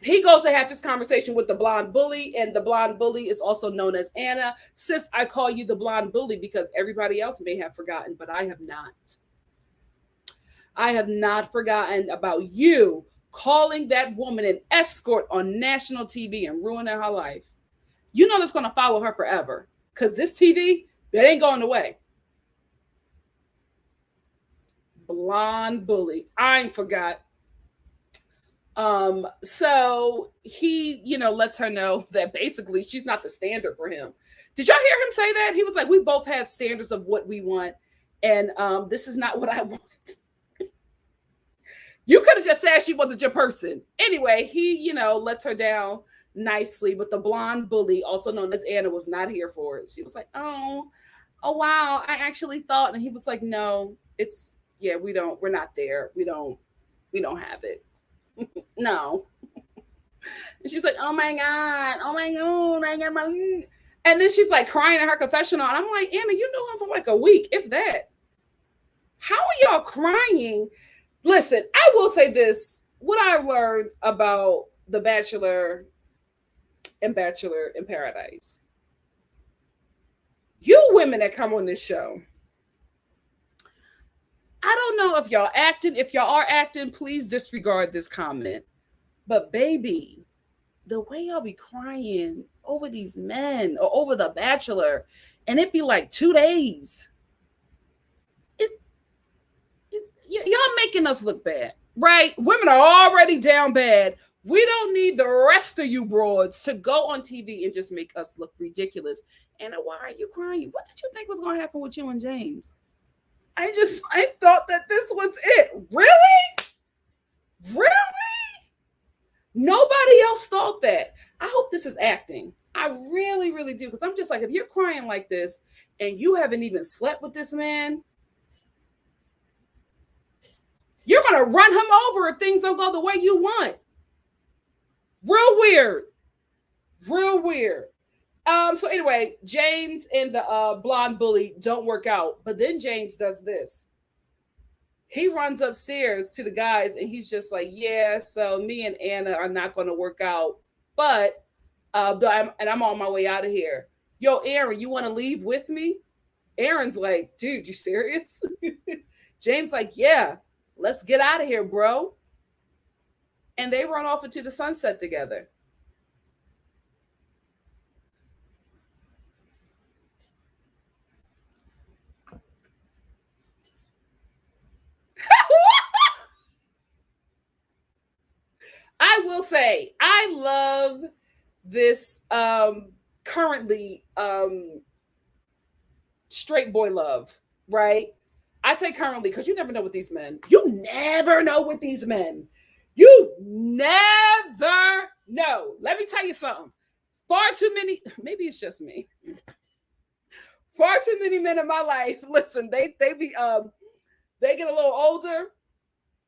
he goes to have his conversation with the blonde bully, and the blonde bully is also known as Anna. Sis, I call you the blonde bully because everybody else may have forgotten, but I have not. I have not forgotten about you calling that woman an escort on national TV and ruining her life. You know that's going to follow her forever because this TV, that ain't going away. Blonde bully. I ain't forgot. So he, lets her know that basically she's not the standard for him. Did y'all hear him say that? He was like, we both have standards of what we want, and this is not what I want. You could have just said she wasn't your person. Anyway, he, lets her down nicely, but the blonde bully, also known as Anna, was not here for it. She was like, oh wow, I actually thought, and he was like, no, we're not there. We don't have it. No. And she's like, oh my God, I got my. And then she's like crying in her confessional. And I'm like, Anna, you knew him for like a week, if that. How are y'all crying? Listen, I will say this. What I learned about The Bachelor and Bachelor in Paradise. You women that come on this show, I don't know if y'all acting. If y'all are acting, please disregard this comment. But baby, the way y'all be crying over these men or over The Bachelor, and it be like 2 days. Y'all making us look bad, right? Women are already down bad. We don't need the rest of you broads to go on TV and just make us look ridiculous. And why are you crying? What did you think was going to happen with you and James? I thought that this was it. Really? Nobody else thought that. I hope this is acting. I really, really do. Because I'm just like, if you're crying like this and you haven't even slept with this man, you're going to run him over if things don't go the way you want. Real weird. So anyway, James and the blonde bully don't work out. But then James does this. He runs upstairs to the guys and he's just like, yeah, so me and Anna are not going to work out. But, I'm on my way out of here. Yo, Aaron, you want to leave with me? Aaron's like, dude, you serious? James like, yeah, let's get out of here, bro. And they run off into the sunset together. will say I love this currently straight boy love, right? I say currently because you never know with these men. You never know with these men. You never know. Let me tell you something. Far too many, maybe it's just me. Far too many men in my life. Listen, they get a little older.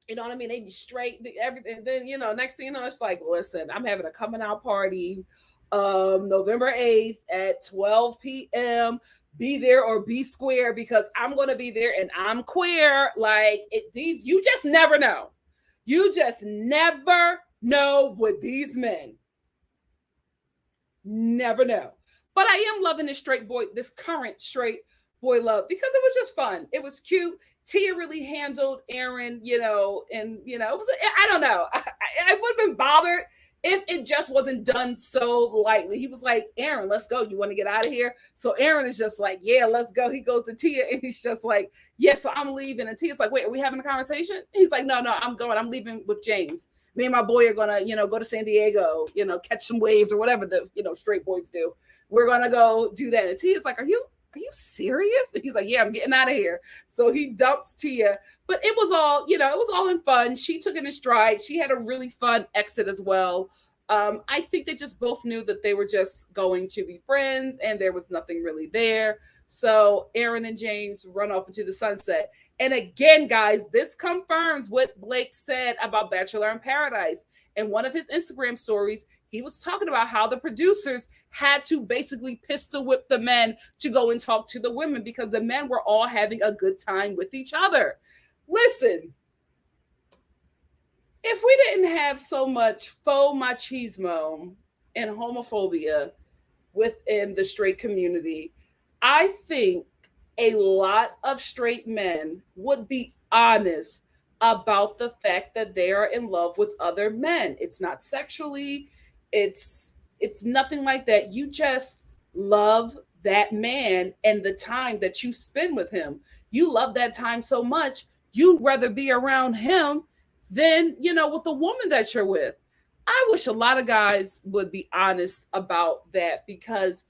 You know what I mean? They be straight, everything. Then next thing you know, it's like, listen, I'm having a coming out party, November 8th at 12 p.m. Be there or be square because I'm gonna be there and I'm queer. Like these, you just never know. You just never know with these men. Never know. But I am loving this current straight boy love because it was just fun. It was cute. Tia really handled Aaron, and it was, I don't know. I would have been bothered if it just wasn't done so lightly. He was like, Aaron, let's go. You want to get out of here? So Aaron is just like, yeah, let's go. He goes to Tia and he's just like, yeah, so I'm leaving. And Tia's like, wait, are we having a conversation? He's like, no, I'm going. I'm leaving with James. Me and my boy are gonna, go to San Diego, catch some waves or whatever the, straight boys do. We're gonna go do that. And Tia's like, are you serious? And he's like, yeah, I'm getting out of here. So he dumps Tia, but it was all, it was all in fun. She took it in stride. She had a really fun exit as well. I think they just both knew that they were just going to be friends and there was nothing really there. So Aaron and James run off into the sunset. And again, guys, this confirms what Blake said about Bachelor in Paradise. In one of his Instagram stories, he was talking about how the producers had to basically pistol whip the men to go and talk to the women because the men were all having a good time with each other. Listen, if we didn't have so much faux machismo and homophobia within the straight community, I think a lot of straight men would be honest about the fact that they are in love with other men. It's not sexually, it's nothing like that. You just love that man and the time that you spend with him. You love that time so much, you'd rather be around him than, with the woman that you're with. I wish a lot of guys would be honest about that because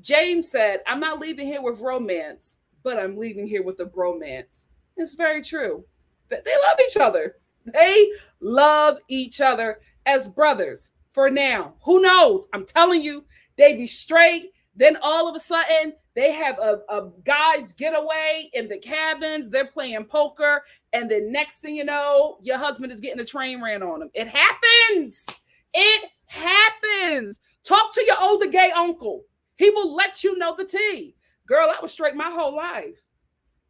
James said, I'm not leaving here with romance, but I'm leaving here with a bromance. It's very true. They love each other. They love each other as brothers for now. Who knows? I'm telling you, they be straight. Then all of a sudden, they have a guys getaway in the cabins. They're playing poker. And then next thing you know, your husband is getting a train ran on him. It happens. It happens. Talk to your older gay uncle. He will let you know the tea. Girl, I was straight my whole life.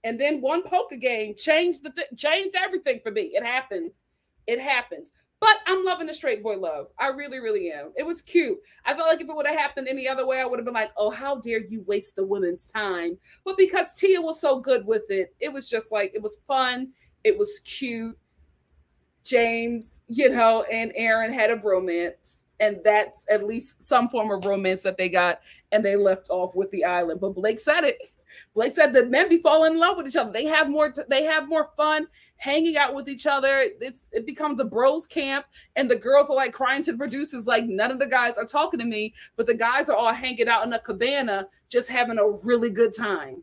And then one poker game changed everything for me. It happens. It happens. But I'm loving the straight boy love. I really, really am. It was cute. I felt like if it would have happened any other way, I would have been like, oh, how dare you waste the women's time? But because Tia was so good with it, it was just like, it was fun. It was cute. James, and Aaron had a bromance. And that's at least some form of romance that they got. And they left off with the island. But Blake said it. Blake said that men be falling in love with each other. They have more fun hanging out with each other. It becomes a bros camp, and the girls are like crying to the producers, like none of the guys are talking to me, but the guys are all hanging out in a cabana, just having a really good time.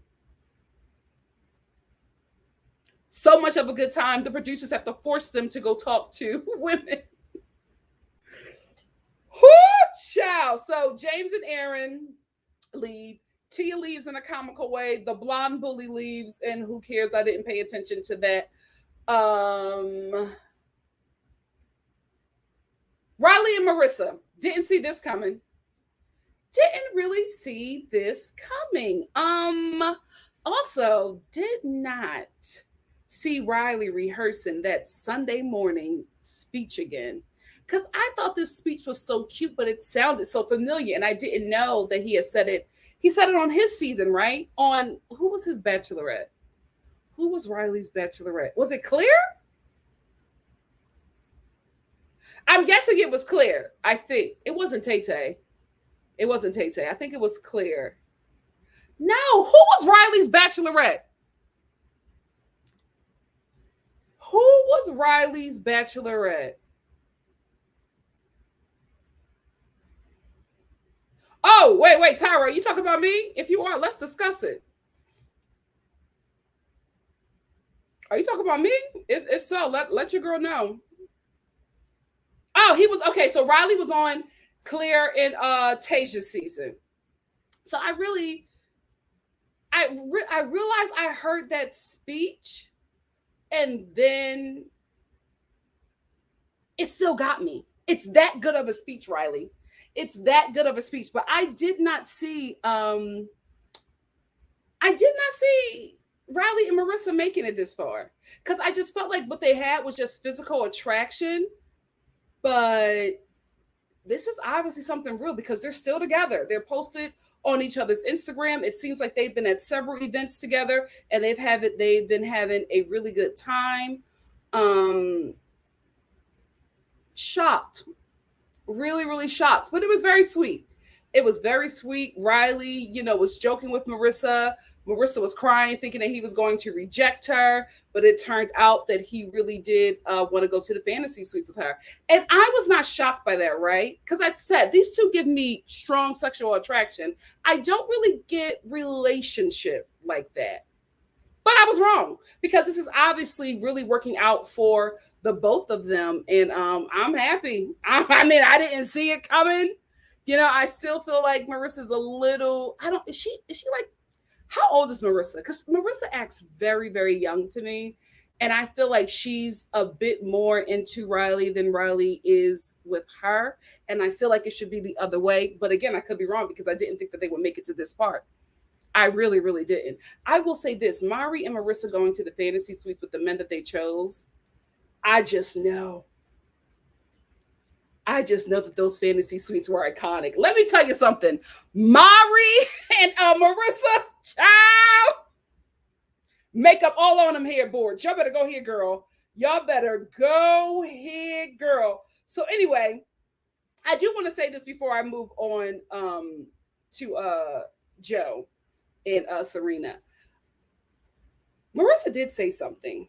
So much of a good time, the producers have to force them to go talk to women. Child. So James and Aaron leave. Tia leaves in a comical way. The blonde bully leaves, and who cares? I didn't pay attention to that. Riley and Marissa didn't see this coming. Didn't really see this coming. Also did not see Riley rehearsing that Sunday morning speech again. Because I thought this speech was so cute, but it sounded so familiar. And I didn't know that he had said it. He said it on his season, right? On who was his bachelorette? Who was Riley's bachelorette? Was it Claire? I'm guessing it was Claire. I think it wasn't Tay Tay. It wasn't Tay Tay. I think it was Claire. No, who was Riley's bachelorette? Who was Riley's bachelorette? Oh, wait, Tyra, you talking about me? If you are, let's discuss it. Are you talking about me? If so, let your girl know. Oh, he was okay. So Riley was on Clear in Tasia's season. So I realized I heard that speech, and then it still got me. It's that good of a speech, Riley. It's that good of a speech. But I did not see Riley and Marissa making it this far. Because I just felt like what they had was just physical attraction. But this is obviously something real because they're still together. They're posted on each other's Instagram. It seems like they've been at several events together and they've been having a really good time. Um Shocked. Really, really shocked. But it was very sweet. It was very sweet. Riley, was joking with Marissa. Marissa was crying, thinking that he was going to reject her, but it turned out that he really did want to go to the fantasy suites with her. And I was not shocked by that, right? Because I said these two give me strong sexual attraction. I don't really get relationship like that. But I was wrong because this is obviously really working out for the both of them, and I'm happy. I mean, I didn't see it coming. I still feel like Marissa's a little. I don't. Is she like? How old is Marissa? Because Marissa acts very, very young to me, and I feel like she's a bit more into Riley than Riley is with her, and I feel like it should be the other way. But again, I could be wrong because I didn't think that they would make it to this part. I really, really didn't. I will say this: Mari and Marissa going to the fantasy suites with the men that they chose. I just know. I just know that those fantasy suites were iconic. Let me tell you something. Mari and Marissa, child, makeup all on them headboards. Y'all better go here, girl. Y'all better go here, girl. So anyway, I do want to say this before I move on to Joe and Serena. Marissa did say something.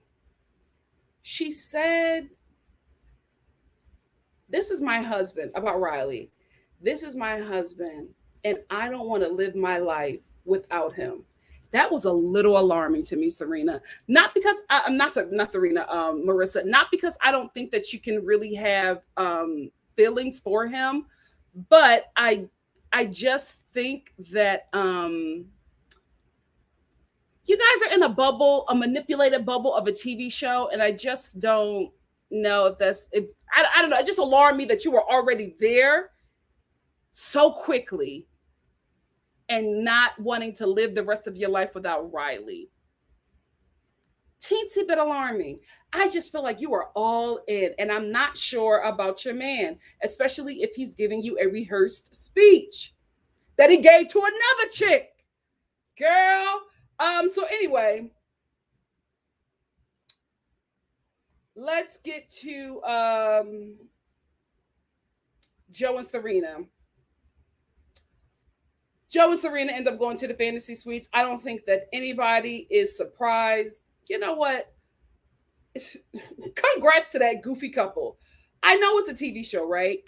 She said, "This is my husband," about Riley. "This is my husband, and I don't want to live my life without him." That was a little alarming to me, Serena. Not because I'm not Serena, Marissa. Not because I don't think that you can really have feelings for him, but I just think that you guys are in a bubble, a manipulated bubble of a TV show, and I just don't know if I don't know. It just alarmed me that you were already there so quickly and not wanting to live the rest of your life without Riley. Teensy bit alarming. I just feel like you are all in, and I'm not sure about your man, especially if he's giving you a rehearsed speech that he gave to another chick. Girl. So anyway, let's get to Joe and Serena. Joe and Serena end up going to the fantasy suites. I don't think that anybody is surprised. You know what? Congrats to that goofy couple. I know it's a TV show, right?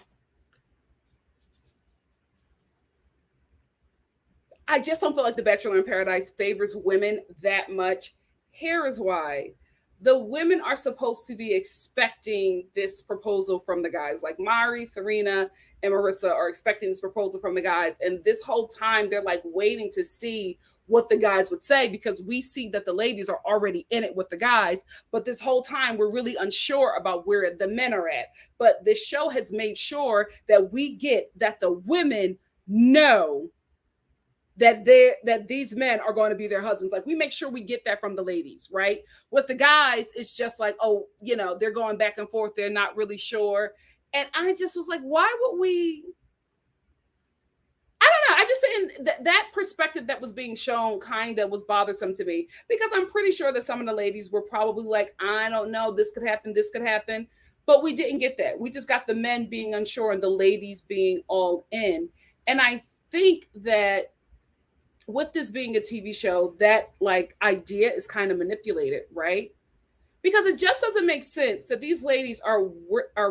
I just don't feel like The Bachelor in Paradise favors women that much. Here is why. The women are supposed to be expecting this proposal from the guys. Like Mari, Serena, and Marissa are expecting this proposal from the guys. And this whole time, they're like waiting to see what the guys would say because we see that the ladies are already in it with the guys. But this whole time, we're really unsure about where the men are at. But this show has made sure that we get that the women know that these men are going to be their husbands. Like we make sure we get that from the ladies, right? With the guys, it's just like, oh, they're going back and forth. They're not really sure. And I just was like, why would we? I don't know. I just saying that perspective that was being shown kind of was bothersome to me because I'm pretty sure that some of the ladies were probably like, I don't know, this could happen, this could happen. But we didn't get that. We just got the men being unsure and the ladies being all in. And I think that with this being a TV show, that like idea is kind of manipulated, right? Because it just doesn't make sense that these ladies are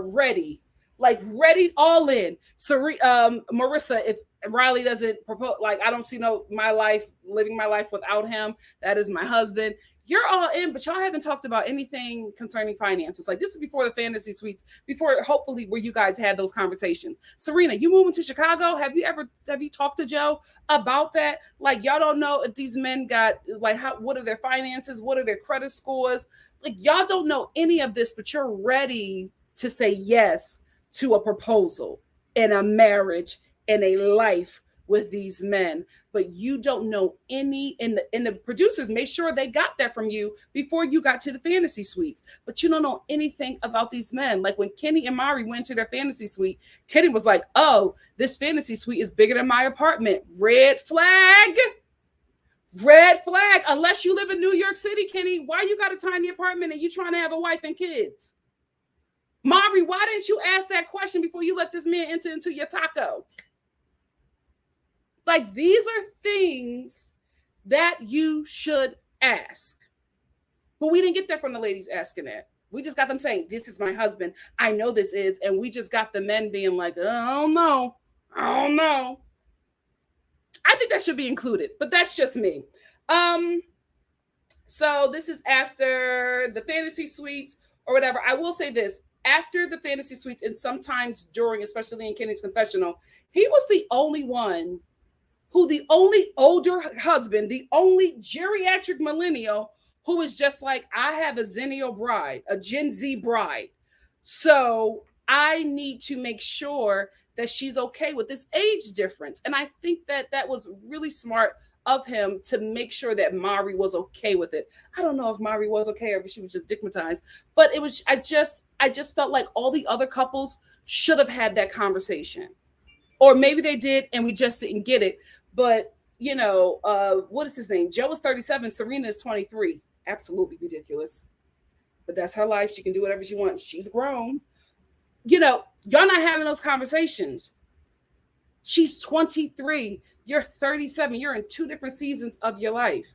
ready, like ready, all in. So, Marissa, Riley doesn't propose. Like, I don't see living my life without him. That is my husband. You're all in, but y'all haven't talked about anything concerning finances. Like, this is before the fantasy suites, before hopefully where you guys had those conversations. Serena, you moving to Chicago? Have you talked to Joe about that? Like, y'all don't know if these men got like what are their finances? What are their credit scores? Like, y'all don't know any of this, but you're ready to say yes to a proposal and a marriage and a life with these men, but you don't know any, and the producers made sure they got that from you before you got to the fantasy suites, but you don't know anything about these men. Like, when Kenny and Mari went to their fantasy suite, Kenny was like, oh, this fantasy suite is bigger than my apartment. Red flag. Red flag. Unless you live in New York City, Kenny, why you got a tiny apartment and you trying to have a wife and kids? Mari, why didn't you ask that question before you let this man enter into your taco? Like, these are things that you should ask. But we didn't get that from the ladies asking that. We just got them saying, this is my husband. I know this is. And we just got the men being like, oh, no. Oh, no. I think that should be included, but that's just me. So this is after the fantasy suites or whatever. I will say this. After the fantasy suites, and sometimes during, especially in Kenny's confessional, he was the only one who, the only older husband, the only geriatric millennial who is just like, I have a Zennial bride, a Gen Z bride. So I need to make sure that she's okay with this age difference. And I think that that was really smart of him to make sure that Mari was okay with it. I don't know if Mari was okay or if she was just stigmatized, but it was, I just felt like all the other couples should have had that conversation. Or maybe they did and we just didn't get it. But, you know, what is his name? Joe is 37, Serena is 23. Absolutely ridiculous. But that's her life. She can do whatever she wants. She's grown. You know, y'all not having those conversations. She's 23. You're 37. You're in two different seasons of your life.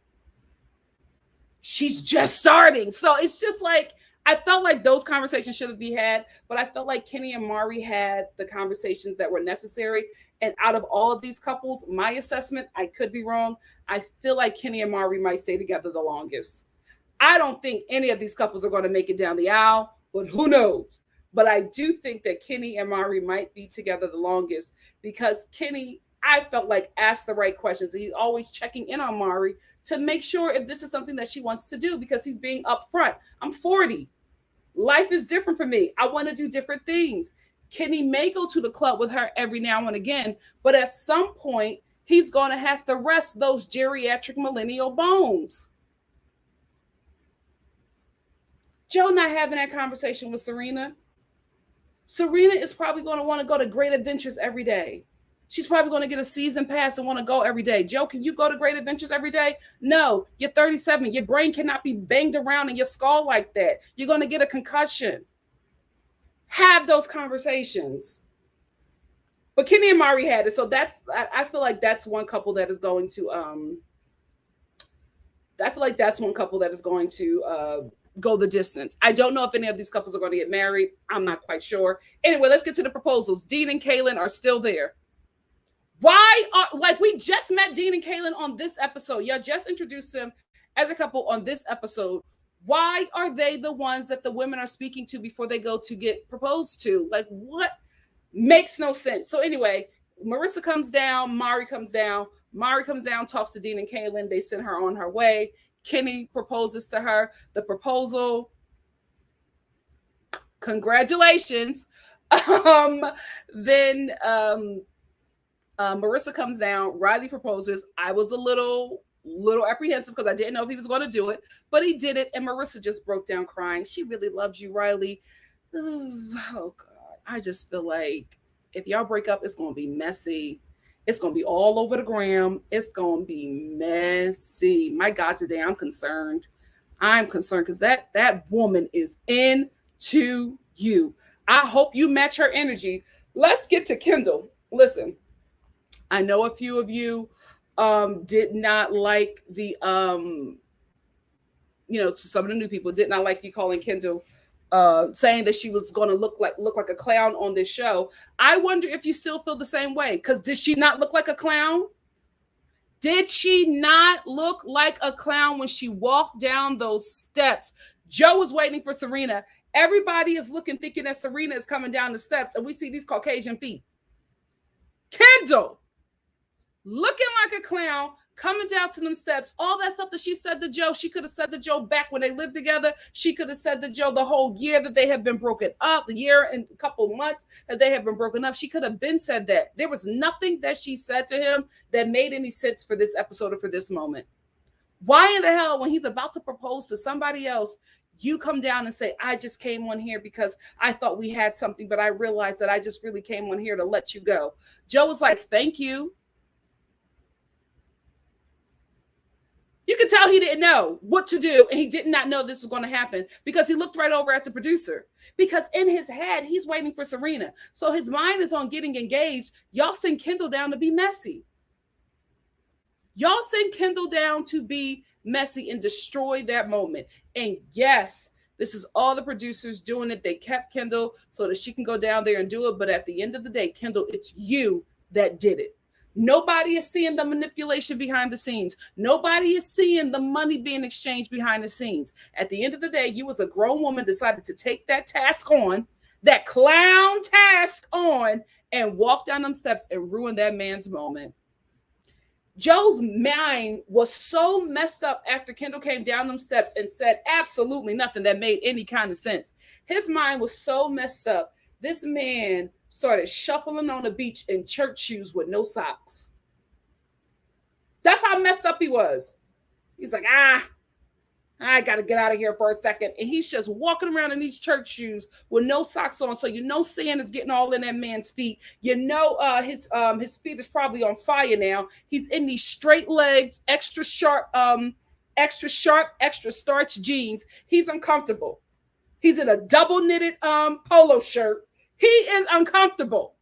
She's just starting. So it's just like, I felt like those conversations should have been had, but I felt like Kenny and Mari had the conversations that were necessary. And out of all of these couples, my assessment, I could be wrong, I feel like Kenny and Mari might stay together the longest. I don't think any of these couples are going to make it down the aisle, but who knows? But I do think that Kenny and Mari might be together the longest because Kenny, I felt like, asked the right questions. He's always checking in on Mari to make sure if this is something that she wants to do because he's being upfront. I'm 40. Life is different for me. I want to do different things. Kenny may go to the club with her every now and again, but at some point, he's going to have to rest those geriatric millennial bones. Joe not having that conversation with Serena. Serena is probably going to want to go to Great Adventures every day. She's probably going to get a season pass and want to go every day. Joe, can you go to Great Adventures every day? No, you're 37. Your brain cannot be banged around in your skull like that. You're going to get a concussion. Have those conversations. But Kenny and Mari had it. So I feel like that's one couple that is going to, go the distance. I don't know if any of these couples are going to get married. I'm not quite sure. Anyway, let's get to the proposals. Dean and Kaylin are still there. We just met Dean and Kaylin on this episode. Y'all just introduced them as a couple on this episode. Why are they the ones that the women are speaking to before they go to get proposed to? Like, what? Makes no sense. So anyway, Marissa comes down, Mari comes down, talks to Dean and Kaylin. They send her on her way. Kenny proposes to her. The proposal, congratulations. Then Marissa comes down. Riley proposes. I was a little apprehensive because I didn't know if he was going to do it, but he did it. And Marissa just broke down crying. She really loves you, Riley. Oh God. I just feel like if y'all break up, it's going to be messy. It's going to be all over the gram. It's going to be messy. My God, today I'm concerned. I'm concerned because that woman is into you. I hope you match her energy. Let's get to Kendall. Listen, I know a few of you did not like the, to some of the new people, did not like you calling Kendall saying that she was going to look like a clown on this show. I wonder if you still feel the same way, because did she not look like a clown? Did she not look like a clown when she walked down those steps? Joe was waiting for Serena. Everybody is looking, thinking that Serena is coming down the steps, and we see these Caucasian feet. Kendall, looking like a clown, coming down to them steps, all that stuff that she said to Joe, she could have said to Joe back when they lived together. She could have said to Joe the whole year that they have been broken up, the year and a couple months that they have been broken up. She could have been said that. There was nothing that she said to him that made any sense for this episode or for this moment. Why in the hell, when he's about to propose to somebody else, you come down and say, I just came on here because I thought we had something, but I realized that I just really came on here to let you go. Joe was like, thank you. You could tell he didn't know what to do, and he did not know this was going to happen, because he looked right over at the producer, because in his head, he's waiting for Serena. So his mind is on getting engaged. Y'all send Kendall down to be messy. Y'all send Kendall down to be messy and destroy that moment. And yes, this is all the producers doing it. They kept Kendall so that she can go down there and do it. But at the end of the day, Kendall, it's you that did it. Nobody is seeing the manipulation behind the scenes. Nobody is seeing the money being exchanged behind the scenes. At the end of the day, you as a grown woman decided to take that task on, that clown task on, and walk down them steps and ruin that man's moment. Joe's mind was so messed up after Kendall came down them steps and said absolutely nothing that made any kind of sense. His mind was so messed up. This man started shuffling on the beach in church shoes with no socks. That's how messed up he was. He's like, I got to get out of here for a second. And he's just walking around in these church shoes with no socks on. So you know sand is getting all in that man's feet. You know his feet is probably on fire now. He's in these straight legs, extra sharp, extra starch jeans. He's uncomfortable. He's in a double knitted polo shirt. He is uncomfortable.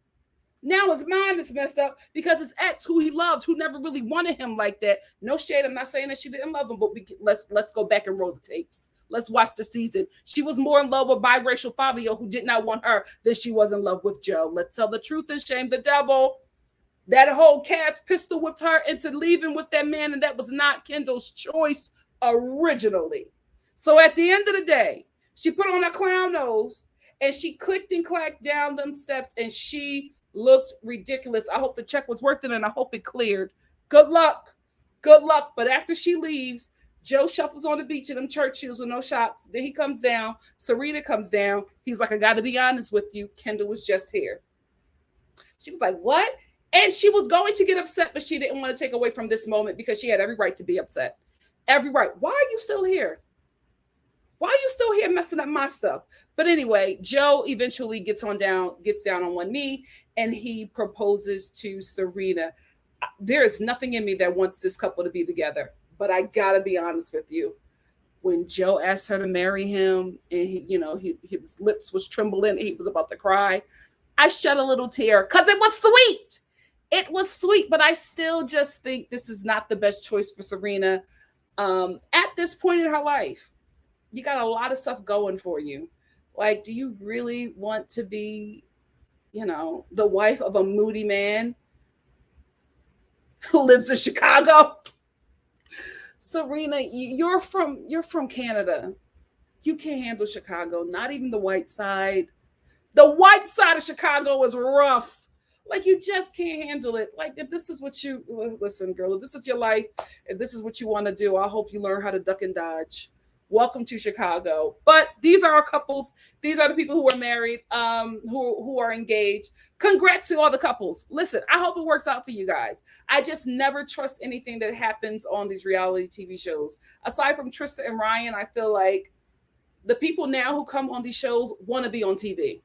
Now his mind is messed up because his ex, who he loved, who never really wanted him like that. No shade. I'm not saying that she didn't love him, but let's go back and roll the tapes. Let's watch the season. She was more in love with biracial Fabio, who did not want her, than she was in love with Joe. Let's tell the truth and shame the devil. That whole Cass pistol whipped her into leaving with that man, and that was not Kendall's choice originally. So at the end of the day, she put on a clown nose and she clicked and clacked down them steps, and she looked ridiculous. I hope the check was worth it, and I hope it cleared. Good luck. Good luck. But after she leaves, Joe shuffles on the beach in them church shoes with no socks. Then he comes down. Serena comes down. He's like, I got to be honest with you. Kendall was just here. She was like, what? And she was going to get upset, but she didn't want to take away from this moment because she had every right to be upset. Every right. Why are you still here? Why are you still here messing up my stuff? But anyway, Joe eventually gets down on one knee, and he proposes to Serena. There is nothing in me that wants this couple to be together, but I gotta be honest with you. When Joe asked her to marry him, and his lips was trembling, and he was about to cry, I shed a little tear because it was sweet. It was sweet, but I still just think this is not the best choice for Serena at this point in her life. You got a lot of stuff going for you. Like, do you really want to be, the wife of a moody man who lives in Chicago? Serena, you're from Canada. You can't handle Chicago, not even the white side. The white side of Chicago is rough. Like, you just can't handle it. Like, if this is what you, listen, girl, if this is your life, if this is what you want to do, I hope you learn how to duck and dodge. Welcome to Chicago. But these are our couples. These are the people who are married, who are engaged. Congrats to all the couples. Listen, I hope it works out for you guys. I just never trust anything that happens on these reality TV shows. Aside from Trista and Ryan, I feel like the people now who come on these shows want to be on TV.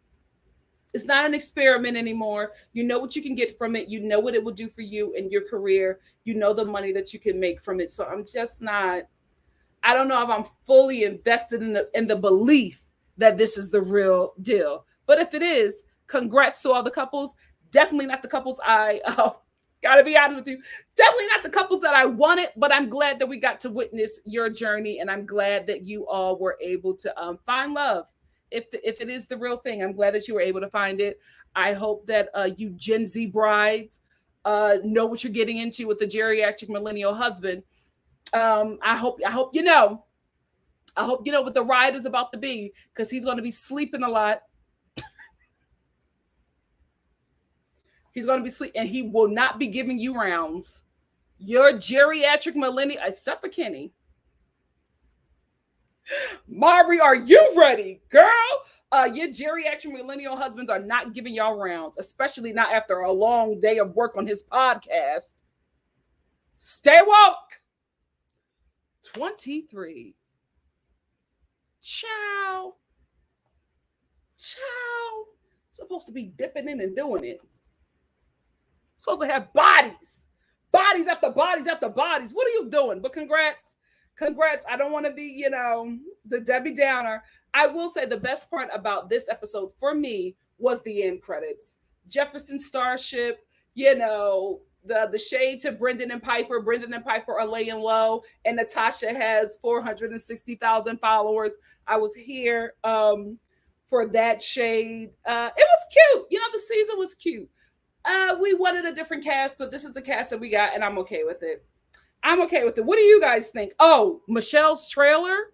It's not an experiment anymore. You know what you can get from it. You know what it will do for you and your career. You know the money that you can make from it. So I'm just not, I don't know if I'm fully invested in the belief that this is the real deal. But if it is, congrats to all the couples. Definitely not the couples gotta be honest with you. Definitely not the couples that I wanted, but I'm glad that we got to witness your journey, and I'm glad that you all were able to find love if it is the real thing. I'm glad that you were able to find it. I hope that you Gen Z brides know what you're getting into with the geriatric millennial husband. I hope you know. I hope you know what the ride is about to be, because he's going to be sleeping a lot. He's going to be sleeping, and he will not be giving you rounds. Your geriatric millennial, except for Kenny. Mari, are you ready, girl? Your geriatric millennial husbands are not giving y'all rounds, especially not after a long day of work on his podcast. Stay woke. 23. Ciao. Ciao. Supposed to be dipping in and doing it. Supposed to have bodies. Bodies after bodies after bodies. What are you doing? But congrats. Congrats. I don't want to be, the Debbie Downer. I will say the best part about this episode for me was the end credits. Jefferson Starship, the shade to Brendan and Piper. Brendan and Piper are laying low, and Natasha has 460,000 followers. I was here for that shade. It was cute. The season was cute. We wanted a different cast, but this is the cast that we got, and I'm okay with it. What do you guys think? Oh, Michelle's trailer.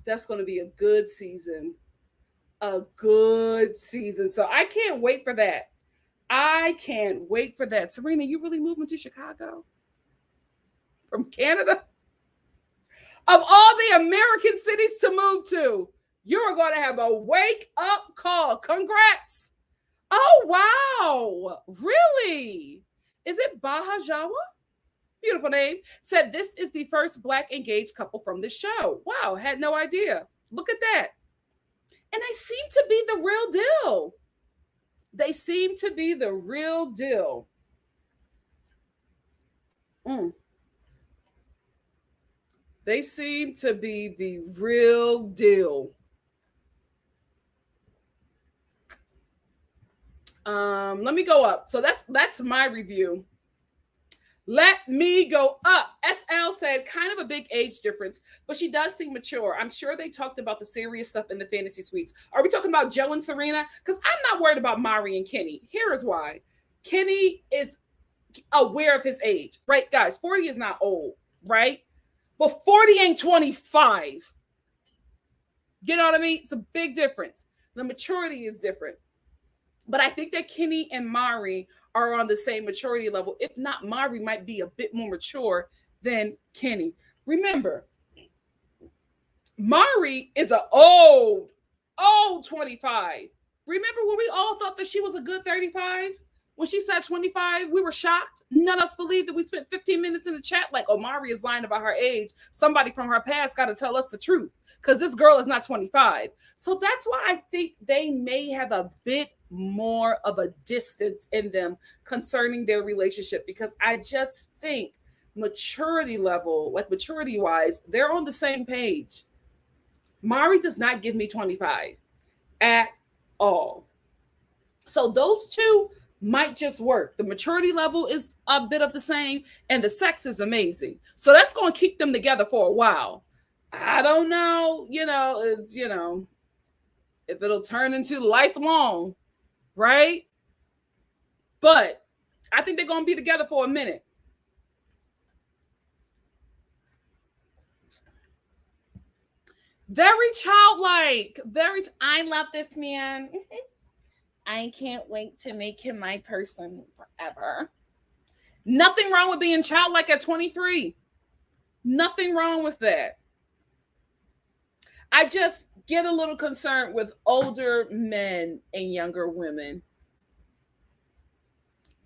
That's going to be a good season. A good season. So I can't wait for that. Serena, you really moving to Chicago? From Canada? Of all the American cities to move to, you're going to have a wake-up call. Congrats. Oh, wow. Really? Is it Baha Jawa? Beautiful name. Said this is the first Black engaged couple from the show. Wow, had no idea. Look at that. And they seem to be the real deal. They seem to be the real deal. They seem to be the real deal. Let me go up. So that's my review. Let me go up. SL said kind of a big age difference, but she does seem mature. I'm sure they talked about the serious stuff in the fantasy suites. Are we talking about Joe and Serena? Because I'm not worried about Mari and Kenny. Here is why. Kenny is aware of his age, right? Guys, 40 is not old, right? But 40 ain't 25. You know what I mean? It's a big difference. The maturity is different. But I think that Kenny and Mari are on the same maturity level. If not, Mari might be a bit more mature than Kenny. Remember, Mari is an old 25. Remember when we all thought that she was a good 35? When she said 25, we were shocked. None of us believed that. We spent 15 minutes in the chat like, oh, Mari is lying about her age. Somebody from her past got to tell us the truth, because this girl is not 25. So that's why I think they may have a bit more of a distance in them concerning their relationship, because I just think maturity level, like maturity wise, they're on the same page. Mari does not give me 25 at all. So those two might just work. The maturity level is a bit of the same, and the sex is amazing. So that's going to keep them together for a while. I don't know, if it'll turn into lifelong, right? But I think they're going to be together for a minute. Very childlike. I love this man. I can't wait to make him my person forever. Nothing wrong with being childlike at 23. Nothing wrong with that. I just get a little concerned with older men and younger women,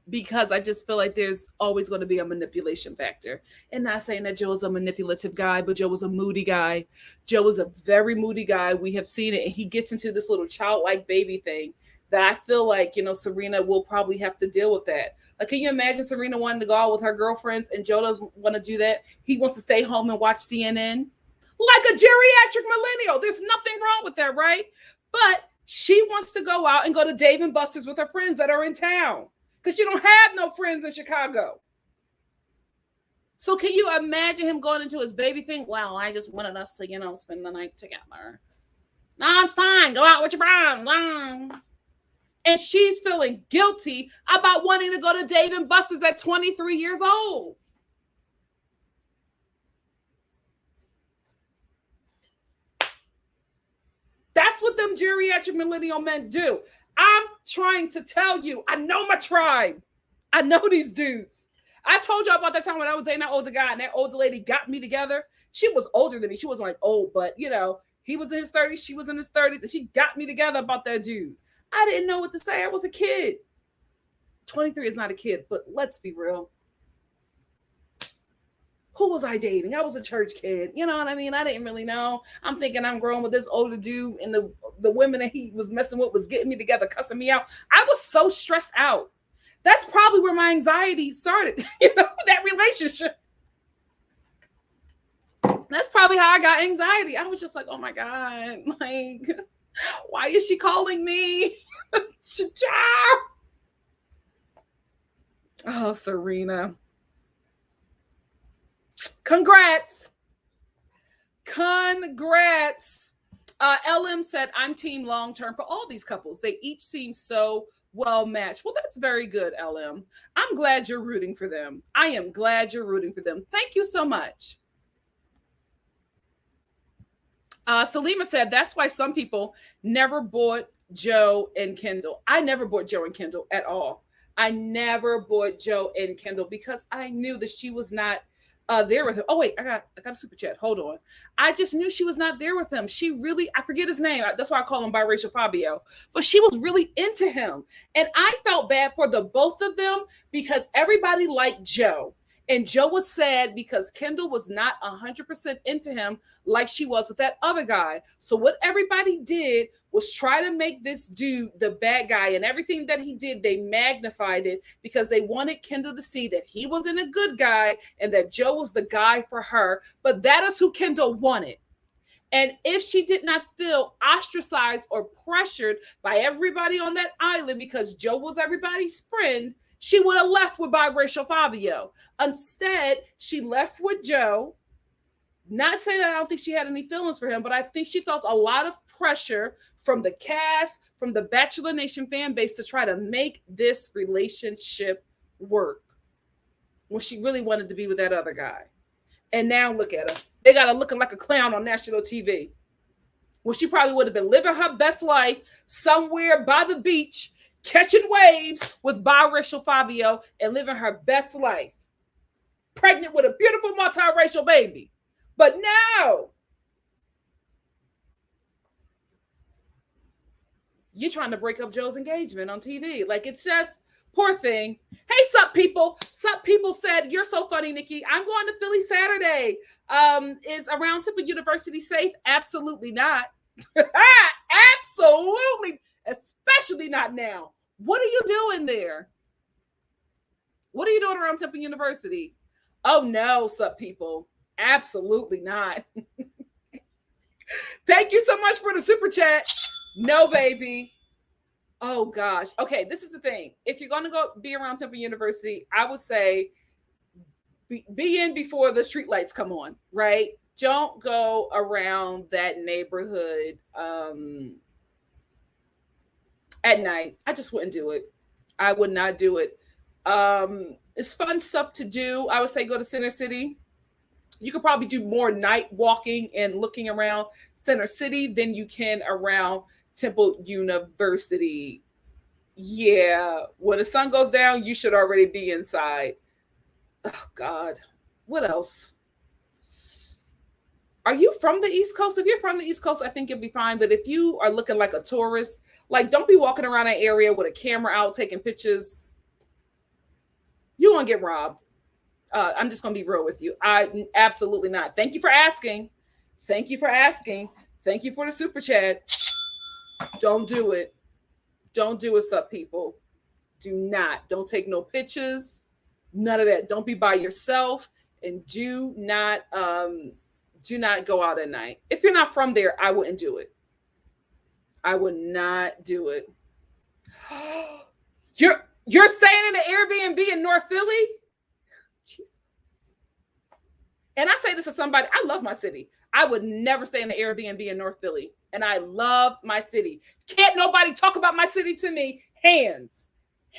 because I just feel like there's always going to be a manipulation factor. And not saying that Joe is a manipulative guy, but Joe was a moody guy. Joe is a very moody guy. We have seen it. And he gets into this little childlike baby thing that I feel like, Serena will probably have to deal with that. Like, can you imagine Serena wanting to go out with her girlfriends and Joe doesn't want to do that? He wants to stay home and watch CNN. Like a geriatric millennial. There's nothing wrong with that, right? But she wants to go out and go to Dave and Buster's with her friends that are in town, because she don't have no friends in Chicago. So can you imagine him going into his baby thing? Well, I just wanted us to, spend the night together. No, it's fine. Go out with your friends. And she's feeling guilty about wanting to go to Dave and Buster's at 23 years old. That's what them geriatric millennial men do. I'm trying to tell you, I know my tribe. I know these dudes. I told y'all about that time when I was dating that older guy and that older lady got me together. She was older than me. She wasn't like old, but he was in his 30s. She was in his 30s, and she got me together about that dude. I didn't know what to say. I was a kid. 23 is not a kid, but let's be real. Who was I dating? I was a church kid. You know what I mean? I didn't really know. I'm thinking I'm growing with this older dude, and the women that he was messing with was getting me together, cussing me out. I was so stressed out. That's probably where my anxiety started, that relationship. That's probably how I got anxiety. I was just like, oh my God, like, why is she calling me? Oh, Serena. Congrats. LM said, I'm team long-term for all these couples. They each seem so well matched. Well, that's very good, LM. I'm glad you're rooting for them. I am glad you're rooting for them. Thank you so much. Salima said, that's why some people never bought Joe and Kendall. I never bought Joe and Kendall at all. I never bought Joe and Kendall because I knew that she was not there with him. Oh wait, I got a super chat. Hold on. I just knew she was not there with him. She really, I forget his name. That's why I call him biracial Fabio. But she was really into him. And I felt bad for the both of them because everybody liked Joe. And Joe was sad because Kendall was not 100% into him like she was with that other guy. So what everybody did was try to make this dude the bad guy. And everything that he did, they magnified it because they wanted Kendall to see that he wasn't a good guy and that Joe was the guy for her. But that is who Kendall wanted. And if she did not feel ostracized or pressured by everybody on that island because Joe was everybody's friend, she would have left with biracial Fabio. Instead, she left with Joe. Not saying that I don't think she had any feelings for him, but I think she felt a lot of pressure from the cast, from the Bachelor Nation fan base to try to make this relationship work when she really wanted to be with that other guy. And now look at her. They got her looking like a clown on national TV. Well, she probably would have been living her best life somewhere by the beach, catching waves with biracial Fabio and living her best life. Pregnant with a beautiful multiracial baby. But now, you're trying to break up Joe's engagement on TV. Like, it's just, poor thing. Hey, sup, people. Sup, people said, you're so funny, Nikki. I'm going to Philly Saturday. Is around Temple University safe? Absolutely not. Absolutely. Especially not now. What are you doing there? What are you doing around Temple University? Oh, no, sup, people. Absolutely not. Thank you so much for the super chat. No, baby. Oh, gosh. Okay, this is the thing. If you're going to go be around Temple University, I would say be in before the street lights come on, right? Don't go around that neighborhood at night. I just wouldn't do it. I would not do it. It's fun stuff to do. I would say go to Center City. You could probably do more night walking and looking around Center City than you can around Temple University. Yeah, when the sun goes down, you should already be inside. Oh, God. What else? Are you from the East Coast? If you're from the East Coast, I think you'll be fine. But if you are looking like a tourist, like, don't be walking around that area with a camera out taking pictures. You won't get robbed. I'm just going to be real with you. I absolutely not. Thank you for asking. Thank you for asking. Thank you for the super chat. Don't do it. Don't do it, sup, people. Do not. Don't take no pictures. None of that. Don't be by yourself, and do not go out at night. If you're not from there, I wouldn't do it. I would not do it. You're staying in the Airbnb in North Philly? Jesus. And I say this to somebody, I love my city. I would never stay in an Airbnb in North Philly. And I love my city. Can't nobody talk about my city to me. Hands.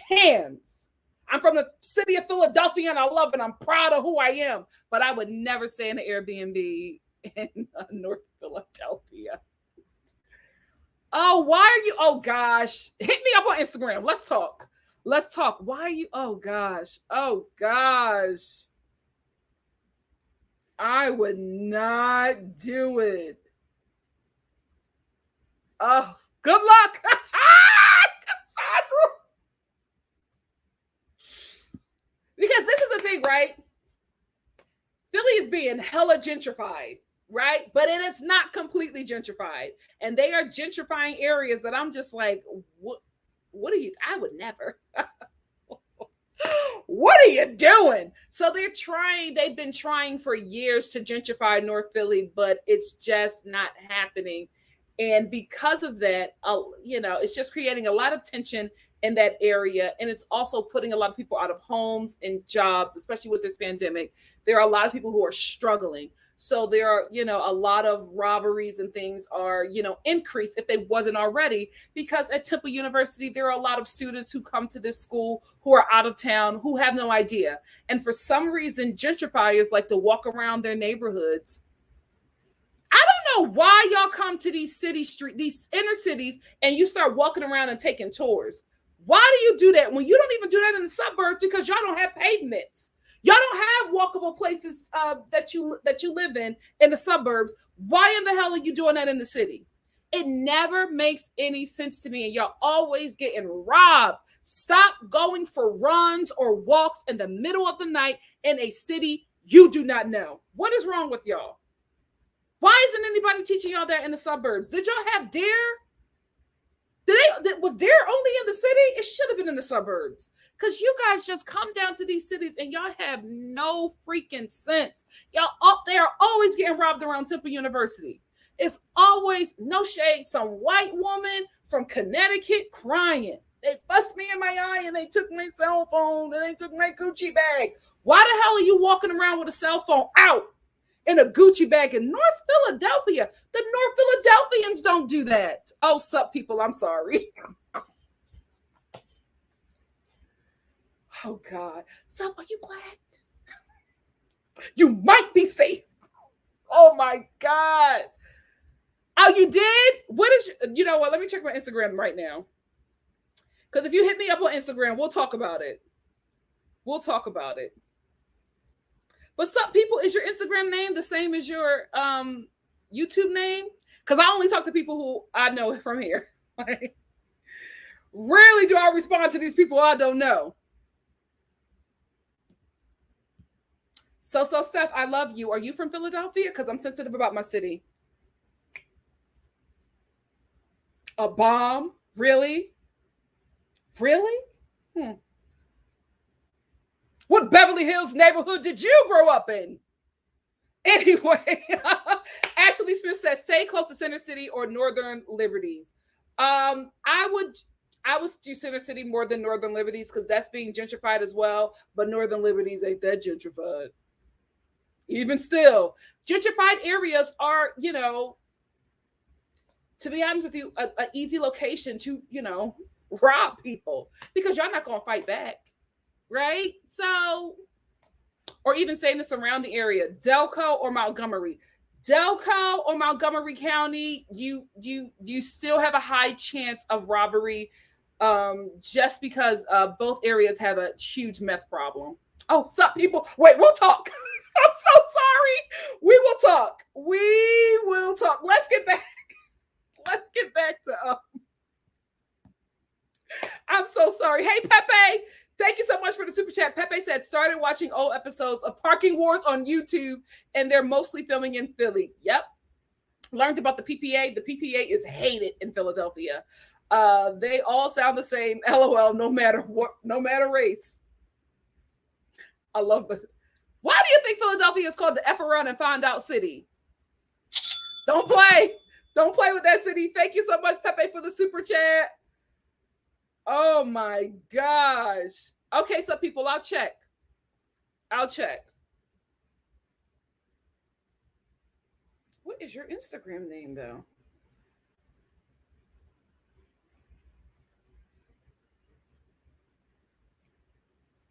Hands. I'm from the city of Philadelphia and I love it. I'm proud of who I am. But I would never stay in an Airbnb in North Philadelphia. Oh, why are you? Oh, gosh. Hit me up on Instagram. Let's talk. Let's talk. Why are you? Oh, gosh. Oh, gosh. I would not do it. Oh, good luck. Cassandra. Because this is the thing, right? Philly is being hella gentrified, right? But it is not completely gentrified. And they are gentrifying areas that I'm just like, what are you? I would never. What are you doing? So they've been trying for years to gentrify North Philly, but it's just not happening. And because of that, it's just creating a lot of tension in that area. And it's also putting a lot of people out of homes and jobs, especially with this pandemic. There are a lot of people who are struggling. So there are, a lot of robberies and things are, increased if they wasn't already, because at Temple University, there are a lot of students who come to this school who are out of town, who have no idea. And for some reason, gentrifiers like to walk around their neighborhoods. I don't know why y'all come to these these inner cities, and you start walking around and taking tours. Why do you do that when you don't even do that in the suburbs? Because y'all don't have pavements. Y'all don't have walkable places that you live in the suburbs. Why in the hell are you doing that in the city? It never makes any sense to me. And y'all always getting robbed. Stop going for runs or walks in the middle of the night in a city you do not know. What is wrong with y'all? Why isn't anybody teaching y'all that in the suburbs? Did y'all have dare? Was dare only in the city? It should have been in the suburbs. Because you guys just come down to these cities and y'all have no freaking sense. Y'all up there always getting robbed around Temple University. It's always, no shade, some white woman from Connecticut crying. They bust me in my eye and they took my cell phone and they took my Gucci bag. Why the hell are you walking around with a cell phone out in a Gucci bag in North Philadelphia? The North Philadelphians don't do that. Oh, sup, people, I'm sorry. Oh, God. Sup, are you black? You might be safe. Oh, my God. Oh, you did? What is, you know what? Let me check my Instagram right now. Because if you hit me up on Instagram, we'll talk about it. We'll talk about it. But some people, is your Instagram name the same as your YouTube name? Because I only talk to people who I know from here. Rarely do I respond to these people I don't know. So Steph, I love you. Are you from Philadelphia? Because I'm sensitive about my city. A bomb? Really? Really? What Beverly Hills neighborhood did you grow up in? Anyway, Ashley Smith says, stay close to Center City or Northern Liberties. I would do Center City more than Northern Liberties because that's being gentrified as well. But Northern Liberties ain't that gentrified. Even still, gentrified areas are, to be honest with you, an easy location to, rob people because y'all not going to fight back. Right? So, or even saying the surrounding area, Delco or Montgomery. Delco or Montgomery County, you still have a high chance of robbery just because both areas have a huge meth problem. Oh, sup, people. Wait, we'll talk. I'm so sorry. We will talk. We will talk. Let's get back. Let's get back to I'm so sorry. Hey, Pepe. Thank you so much for the super chat. Pepe said, started watching old episodes of Parking Wars on YouTube, and they're mostly filming in Philly. Yep. Learned about the PPA. The PPA is hated in Philadelphia. They all sound the same. LOL, no matter what, no matter race. I love this. Why do you think Philadelphia is called the F around and find out city? Don't play. Don't play with that city. Thank you so much, Pepe, for the super chat. Oh my gosh. Okay, so people, I'll check. What is your Instagram name though?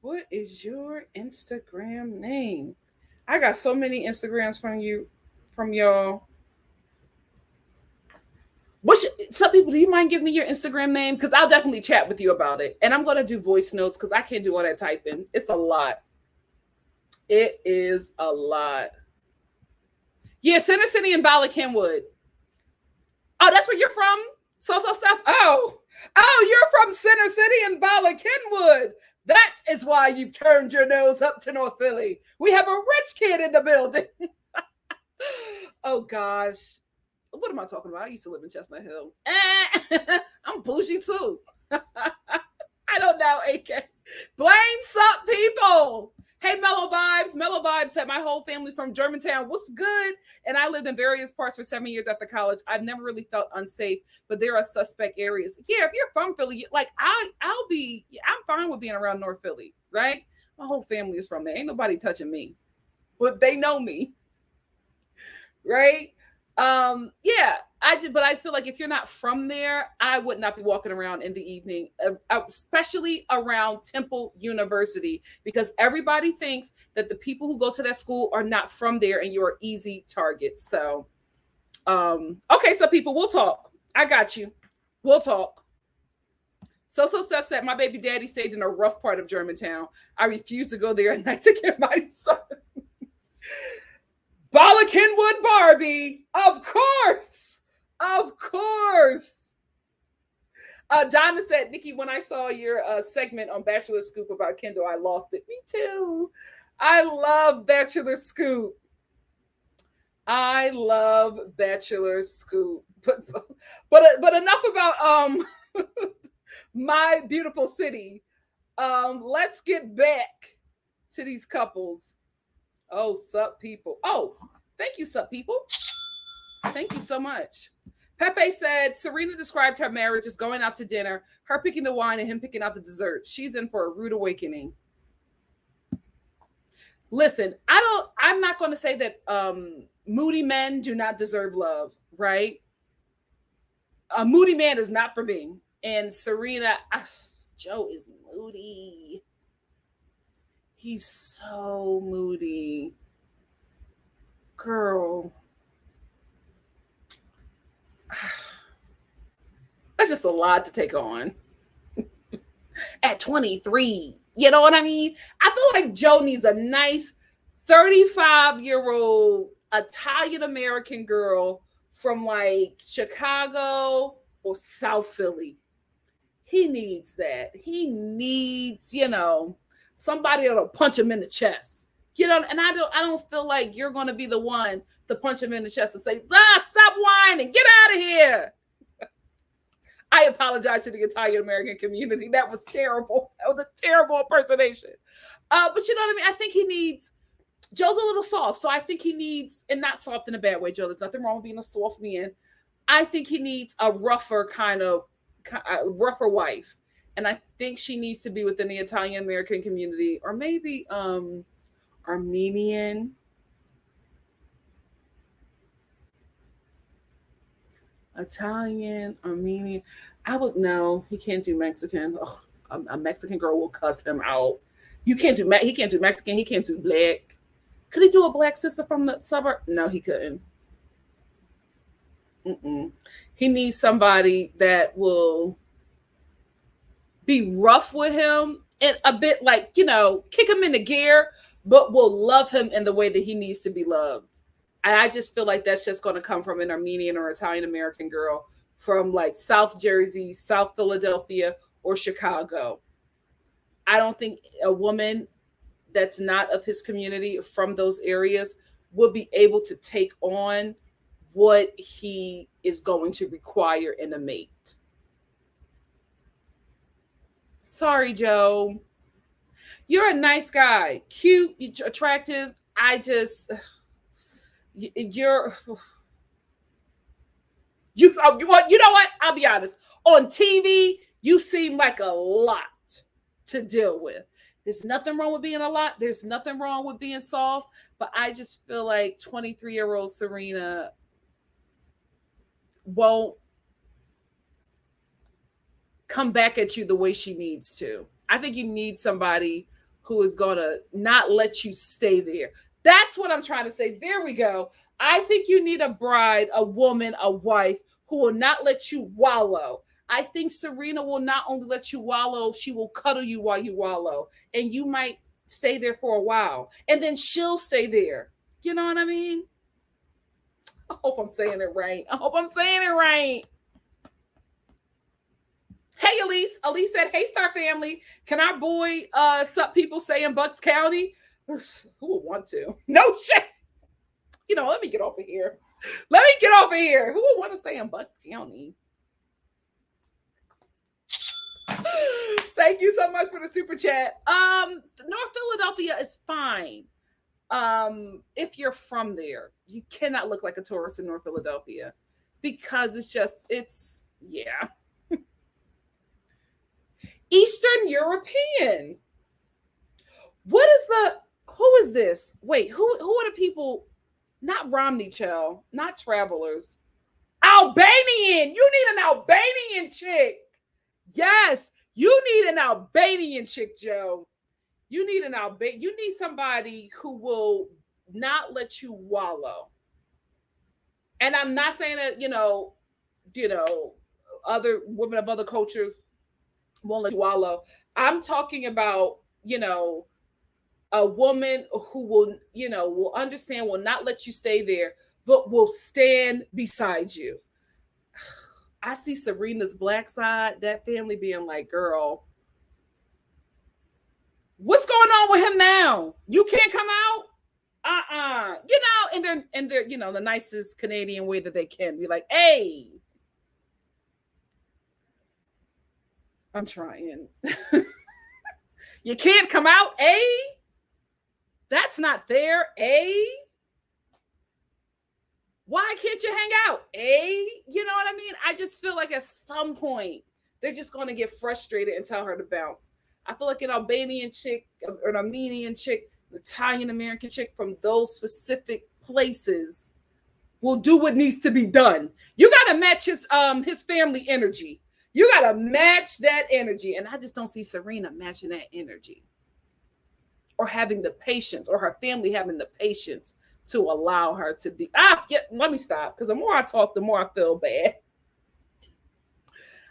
What is your Instagram name? I got so many Instagrams from you, from y'all. Some people, do you mind giving me your Instagram name? Because I'll definitely chat with you about it. And I'm gonna do voice notes because I can't do all that typing. It's a lot. It is a lot. Yeah, Center City and Bala Kenwood. Oh, that's where you're from? So stuff. Oh, you're from Center City and Bala Kenwood. That is why you've turned your nose up to North Philly. We have a rich kid in the building. Oh gosh. What am I talking about? I used to live in Chestnut Hill. I'm bougie too. I don't know, AK. Blame some people. Hey, Mellow Vibes. Mellow Vibes said my whole family's from Germantown. What's good? And I lived in various parts for 7 years after college. I've never really felt unsafe, but there are suspect areas. Yeah, if you're from Philly, like I'm fine with being around North Philly, right? My whole family is from there. Ain't nobody touching me. But they know me, right? Yeah, but I feel like if you're not from there, I would not be walking around in the evening, especially around Temple University, because everybody thinks that the people who go to that school are not from there and you're an easy target. So okay, so people, we'll talk. I got you. We'll talk. So Steph said my baby daddy stayed in a rough part of Germantown. I refuse to go there at night to get my son. Bala Kenwood Barbie, of course, of course. Donna said, Nikki, when I saw your segment on Bachelor Scoop about Kendall, I lost it. Me too. I love Bachelor Scoop. I love Bachelor Scoop. But enough about my beautiful city. Let's get back to these couples. Oh, sup, people. Oh, thank you, sup, people. Thank you so much. Pepe said Serena described her marriage as going out to dinner, her picking the wine and him picking out the dessert. She's in for a rude awakening. Listen, I'm not going to say that moody men do not deserve love, right? A moody man is not for me. And Serena, Joe is moody. He's so moody. Girl. That's just a lot to take on. At 23. You know what I mean? I feel like Joe needs a nice 35-year-old Italian American girl from like Chicago or South Philly. He needs that. He needs, somebody that'll punch him in the chest. And I don't feel like you're going to be the one to punch him in the chest and say, stop whining, get out of here. I apologize to the Italian American community. That was terrible. That was a terrible impersonation. But you know what I mean? I think he needs, Joe's a little soft. So I think he needs, and not soft in a bad way, Joe. There's nothing wrong with being a soft man. I think he needs a rougher rougher wife. And I think she needs to be within the Italian American community, or maybe Armenian. Italian, Armenian. No, he can't do Mexican. Oh, a Mexican girl will cuss him out. He can't do Mexican. He can't do black. Could he do a black sister from the suburb? No, he couldn't. He needs somebody that will be rough with him and a bit like, kick him into gear, but will love him in the way that he needs to be loved. And I just feel like that's just going to come from an Armenian or Italian American girl from like South Jersey, South Philadelphia, or Chicago. I don't think a woman that's not of his community from those areas will be able to take on what he is going to require in a mate. Sorry, Joe. You're a nice guy, cute, attractive. You know what? I'll be honest. On TV, you seem like a lot to deal with. There's nothing wrong with being a lot. There's nothing wrong with being soft. But I just feel like 23-year-old Serena, won't come back at you the way she needs to. I think you need somebody who is going to not let you stay there. That's what I'm trying to say. There we go. I think you need a bride, a woman, a wife who will not let you wallow. I think Serena will not only let you wallow, she will cuddle you while you wallow. And you might stay there for a while. And then she'll stay there. You know what I mean? I hope I'm saying it right. I hope I'm saying it right. Hey, Elise. Elise said, hey, Star family. Can our boy, sup people say in Bucks County? Who would want to? No shit. You know, let me get off of here. Let me get off of here. Who would want to stay in Bucks County? Thank you so much for the super chat. North Philadelphia is fine. If you're from there, you cannot look like a tourist in North Philadelphia because it's yeah. Eastern European. What is who is this? Wait, who are the people? Not Romney Child, not travelers. Albanian. You need an Albanian chick. Yes, you need an Albanian chick, Joe. You need you need somebody who will not let you wallow. And I'm not saying that, other women of other cultures won't let you wallow. I'm talking about, a woman who will understand, will not let you stay there, but will stand beside you. I see Serena's black side, that family being like, girl, what's going on with him now? You can't come out? And they're the nicest Canadian way that they can be like, hey, I'm trying. You can't come out, eh? That's not fair, eh? Why can't you hang out, eh? You know what I mean? I just feel like at some point they're just going to get frustrated and tell her to bounce. I feel like an Albanian chick, or an Armenian chick, an Italian American chick from those specific places will do what needs to be done. You got to match his family energy. You got to match that energy. And I just don't see Serena matching that energy or having the patience, or her family having the patience to allow her to be. Let me stop, because the more I talk, the more I feel bad.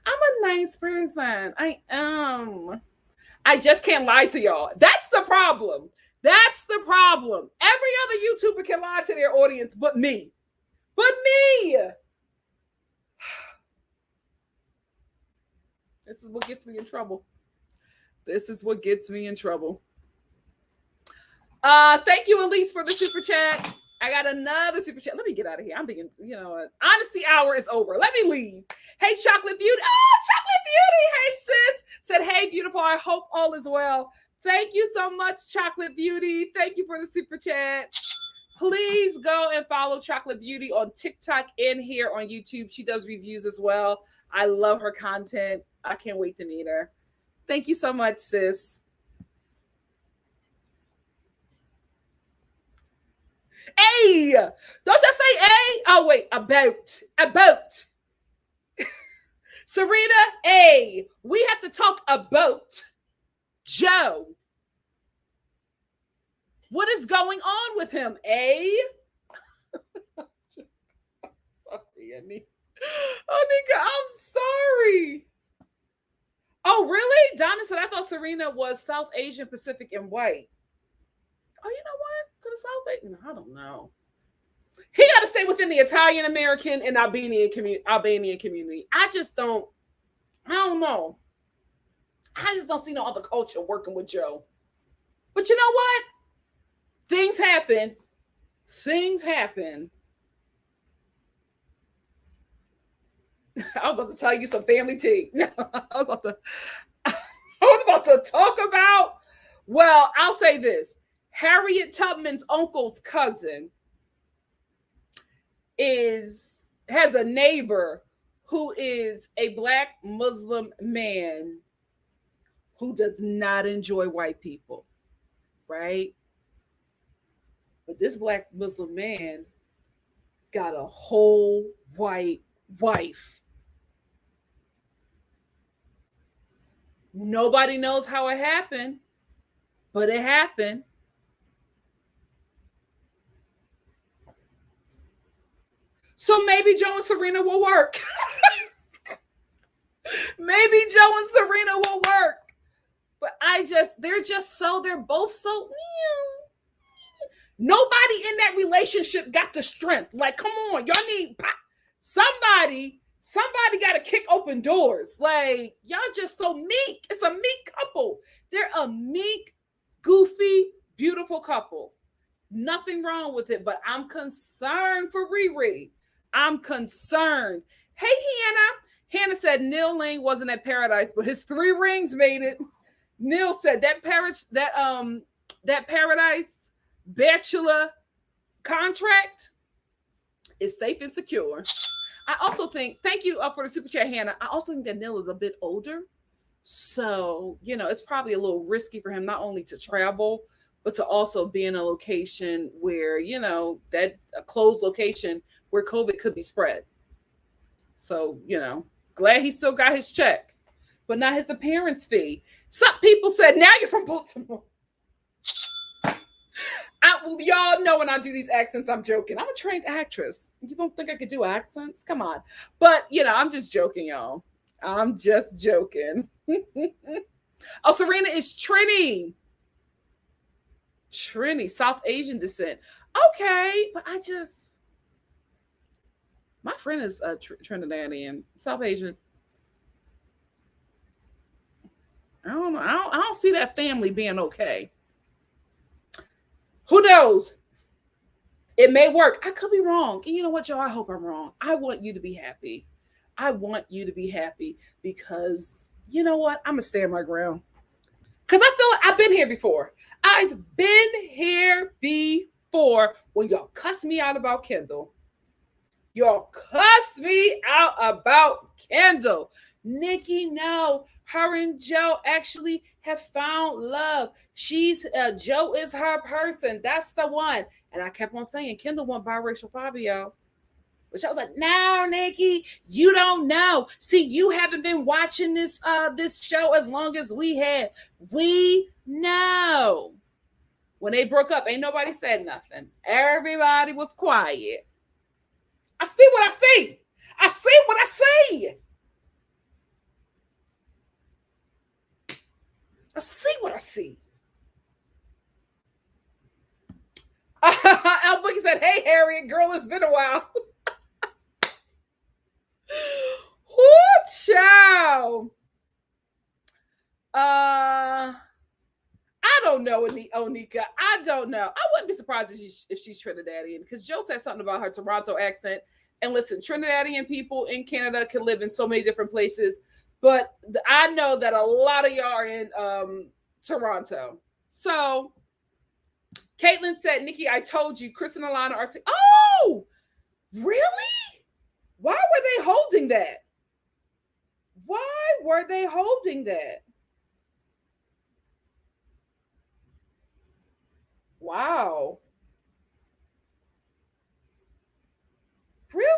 I'm a nice person. I am. I just can't lie to y'all. That's the problem. That's the problem. Every other YouTuber can lie to their audience, but me. But me. This is what gets me in trouble. This is what gets me in trouble. Thank you, Elise, for the super chat. I got another super chat. Let me get out of here. I'm being, honesty hour is over. Let me leave. Hey, Chocolate Beauty. Oh, Chocolate Beauty. Hey, sis. Said, hey, beautiful. I hope all is well. Thank you so much, Chocolate Beauty. Thank you for the super chat. Please go and follow Chocolate Beauty on TikTok and here on YouTube. She does reviews as well. I love her content. I can't wait to meet her. Thank you so much, sis. Hey, don't just say a. Oh, wait, about. Serena, A. We have to talk about Joe. What is going on with him, A? Sorry, Annie. Oh, Nika, I'm sorry. Oh, really? Donna said, I thought Serena was South Asian, Pacific, and white. Oh, you know what? Could South Asian? I don't know. He got to stay within the Italian American and Albanian community. I don't know. I just don't see no other culture working with Joe. But you know what? Things happen. I was about to tell you some family tea. No, I was about to talk about, well, I'll say this. Harriet Tubman's uncle's cousin has a neighbor who is a Black Muslim man who does not enjoy white people, right? But this Black Muslim man got a whole white wife. Nobody knows how it happened, but it happened. So maybe Joe and Serena will work. Maybe Joe and Serena will work. But they're both so. Nobody in that relationship got the strength. Like, come on, y'all need somebody. Somebody got to kick open doors. Like, y'all just so meek. It's a meek couple. They're a meek, goofy, beautiful couple. Nothing wrong with it, but I'm concerned for Riri. I'm concerned. Hey, Hannah. Hannah said Neil Lane wasn't at Paradise, but his 3 rings made it. Neil said that Paradise Bachelor contract is safe and secure. I also think, thank you for the super chat, Hannah. I also think that Neil is a bit older. So, it's probably a little risky for him not only to travel, but to also be in a location where, that a closed location where COVID could be spread. So, glad he still got his check, but not his appearance fee. Some people said, now you're from Baltimore. Y'all know when I do these accents, I'm joking. I'm a trained actress. You don't think I could do accents? Come on. But, I'm just joking, y'all. I'm just joking. Oh, Serena is Trini, South Asian descent. Okay, but my friend is Trinidadian, South Asian. I don't know. I don't see that family being okay. Who knows? It may work. I could be wrong. And you know what, Joe? I hope I'm wrong. I want you to be happy. I want you to be happy because you know what? I'm going to stand my ground. Because I feel like I've been here before. I've been here before when y'all cussed me out about Kendall. Y'all cussed me out about Kendall. Nikki, no. Her and Joe actually have found love. Joe is her person. That's the one. And I kept on saying Kendall want biracial Fabio. Which I was like, no, Nikki, you don't know. See, you haven't been watching this show as long as we have. We know. When they broke up, ain't nobody said nothing. Everybody was quiet. I see what I see. I see what I see. I see what I see. Al Boogie said, hey, Harriet, girl, it's been a while. Whoo, child. I don't know, Onika. I don't know. I wouldn't be surprised if she's Trinidadian because Joe said something about her Toronto accent. And listen, Trinidadian people in Canada can live in so many different places. But I know that a lot of y'all are in Toronto. So Caitlin said, Nikki, I told you, Chris and Alana are... Oh, really? Why were they holding that? Why were they holding that? Wow. Really?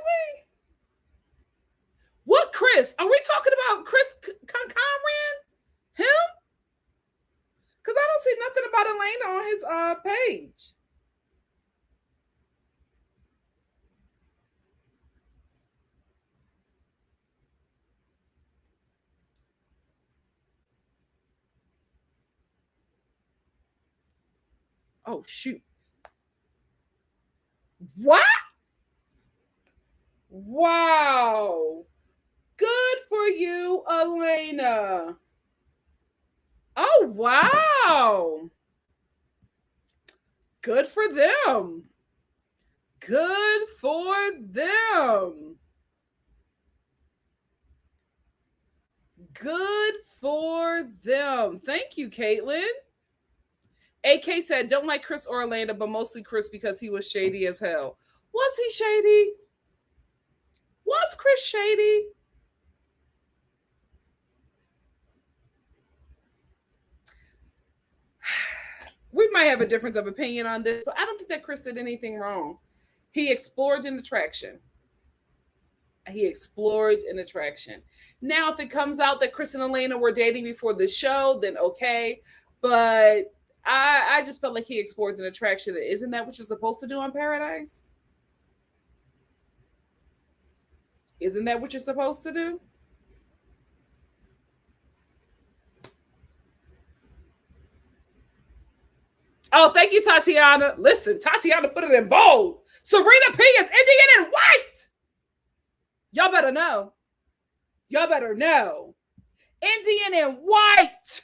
What Chris? Are we talking about Chris Conran? Him? Because I don't see nothing about Elena on his page. Oh, shoot. What? Wow. Good for you, Elena. Oh, wow. Good for them. Good for them. Good for them. Thank you, Caitlin. AK said, don't like Chris or Orlando, but mostly Chris because he was shady as hell. Was he shady? Was Chris shady? We might have a difference of opinion on this, but I don't think that Chris did anything wrong. He explored an attraction. He explored an attraction. Now, if it comes out that Chris and Elena were dating before the show, then okay. But I just felt like he explored an attraction. Isn't that what you're supposed to do on Paradise? Isn't that what you're supposed to do? Oh, thank you, Tatiana. Listen, Tatiana put it in bold. Serena P is Indian and white. Y'all better know. Y'all better know. Indian and white.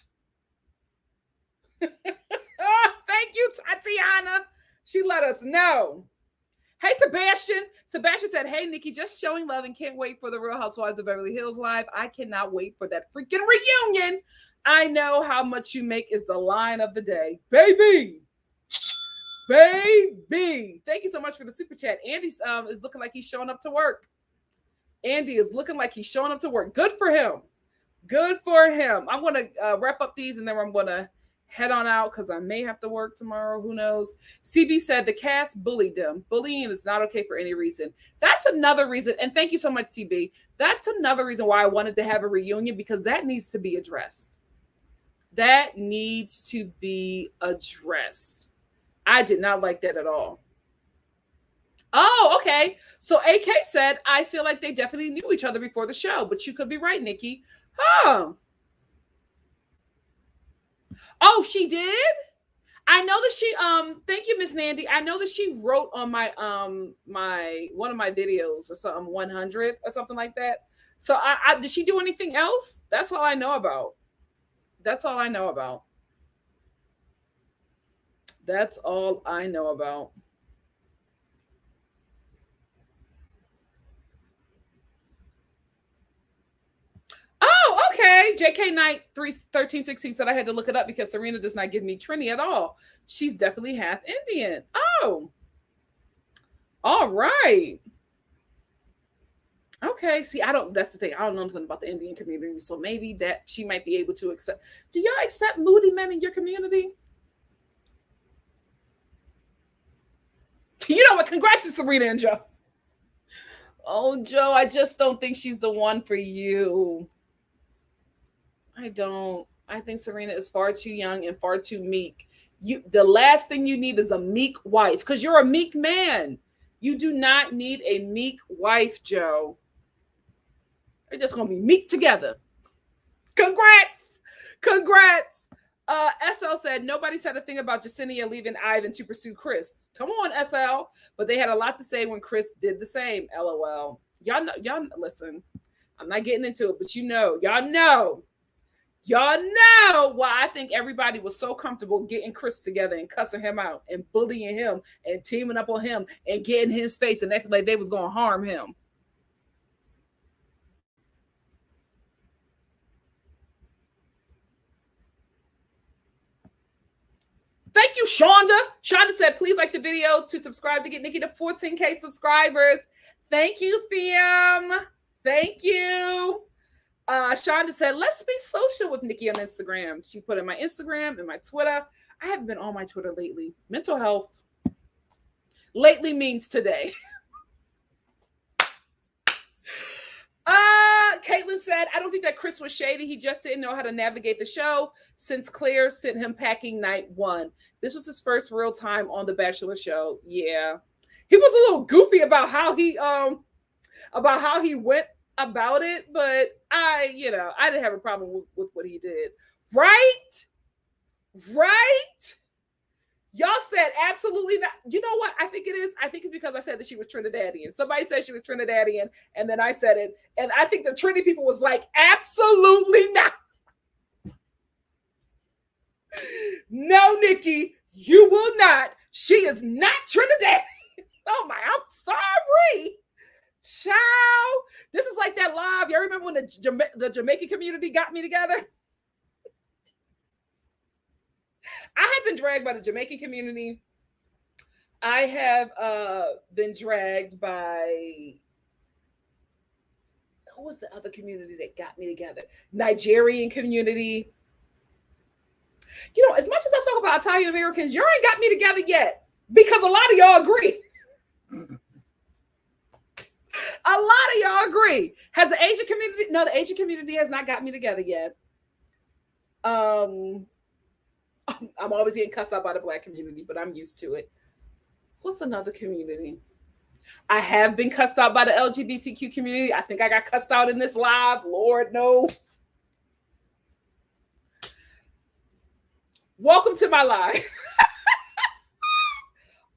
Thank you, Tatiana. She let us know. Hey, Sebastian. Sebastian said, hey, Nikki, just showing love and can't wait for the Real Housewives of Beverly Hills live. I cannot wait for that freaking reunion. I know how much you make is the line of the day. Baby. Baby. Thank you so much for the super chat. Andy is looking like he's showing up to work. Andy is looking like he's showing up to work. Good for him. Good for him. I'm going to wrap up these and then I'm going to head on out because I may have to work tomorrow. Who knows? CB said the cast bullied them. Bullying is not okay for any reason. That's another reason. And thank you so much, CB. That's another reason why I wanted to have a reunion, because that needs to be addressed. That needs to be addressed. I did not like that at all. Oh, okay. So AK said, I feel like they definitely knew each other before the show, but you could be right, Nikki. Huh. Oh, she did? I know that she thank you, Miss Nandy. I know that she wrote on my my one of my videos or something, 100 or something like that. So I did she do anything else? That's all I know about. That's all I know about. That's all I know about. Oh, okay. JK Knight 1316 said I had to look it up because Serena does not give me Trini at all. She's definitely half Indian. Oh, all right. Okay. See, that's the thing. I don't know nothing about the Indian community. So maybe that she might be able to accept. Do y'all accept moody men in your community? You know what? Congrats to Serena and Joe. Oh, Joe, I just don't think she's the one for you. I don't. I think Serena is far too young and far too meek. The last thing you need is a meek wife, because you're a meek man. You do not need a meek wife, Joe. They're just gonna be meek together. Congrats. Congrats. SL said nobody said a thing about Jacinia leaving Ivan to pursue Chris. Come on, SL. But they had a lot to say when Chris did the same. LOL. Y'all listen. I'm not getting into it, but y'all know why I think everybody was so comfortable getting Chris together and cussing him out and bullying him and teaming up on him and getting his face and acting like they was gonna harm him. Thank you, Shonda. Shonda said, please like the video to subscribe to get Nikki to 14K subscribers. Thank you, Fiam. Thank you. Shonda said, let's be social with Nikki on Instagram. She put in my Instagram and my Twitter. I haven't been on my Twitter lately. Mental health. Lately means today. Caitlin said, I don't think that Chris was shady. He just didn't know how to navigate the show since Claire sent him packing night one. This was his first real time on the Bachelor show. Yeah. He was a little goofy about how he went about it, but I didn't have a problem with what he did. Right? Y'all said absolutely not. You know what? I think it is. I think it's because I said that she was Trinidadian. Somebody said she was Trinidadian, and then I said it. And I think the Trinity people was like, absolutely not. No, Nikki, you will not. She is not Trinidadian. Oh my, I'm sorry. Ciao. This is like that live. You remember when the Jamaican community got me together? I have been dragged by the Jamaican community. I have been dragged by, who was the other community that got me together? Nigerian community. You know, as much as I talk about Italian Americans, y'all ain't got me together yet because a lot of y'all agree. A lot of y'all agree. Has the Asian community? No, the Asian community has not got me together yet. I'm always getting cussed out by the Black community, but I'm used to it. What's another community? I have been cussed out by the LGBTQ community. I think I got cussed out in this live. Lord knows. Welcome to my life.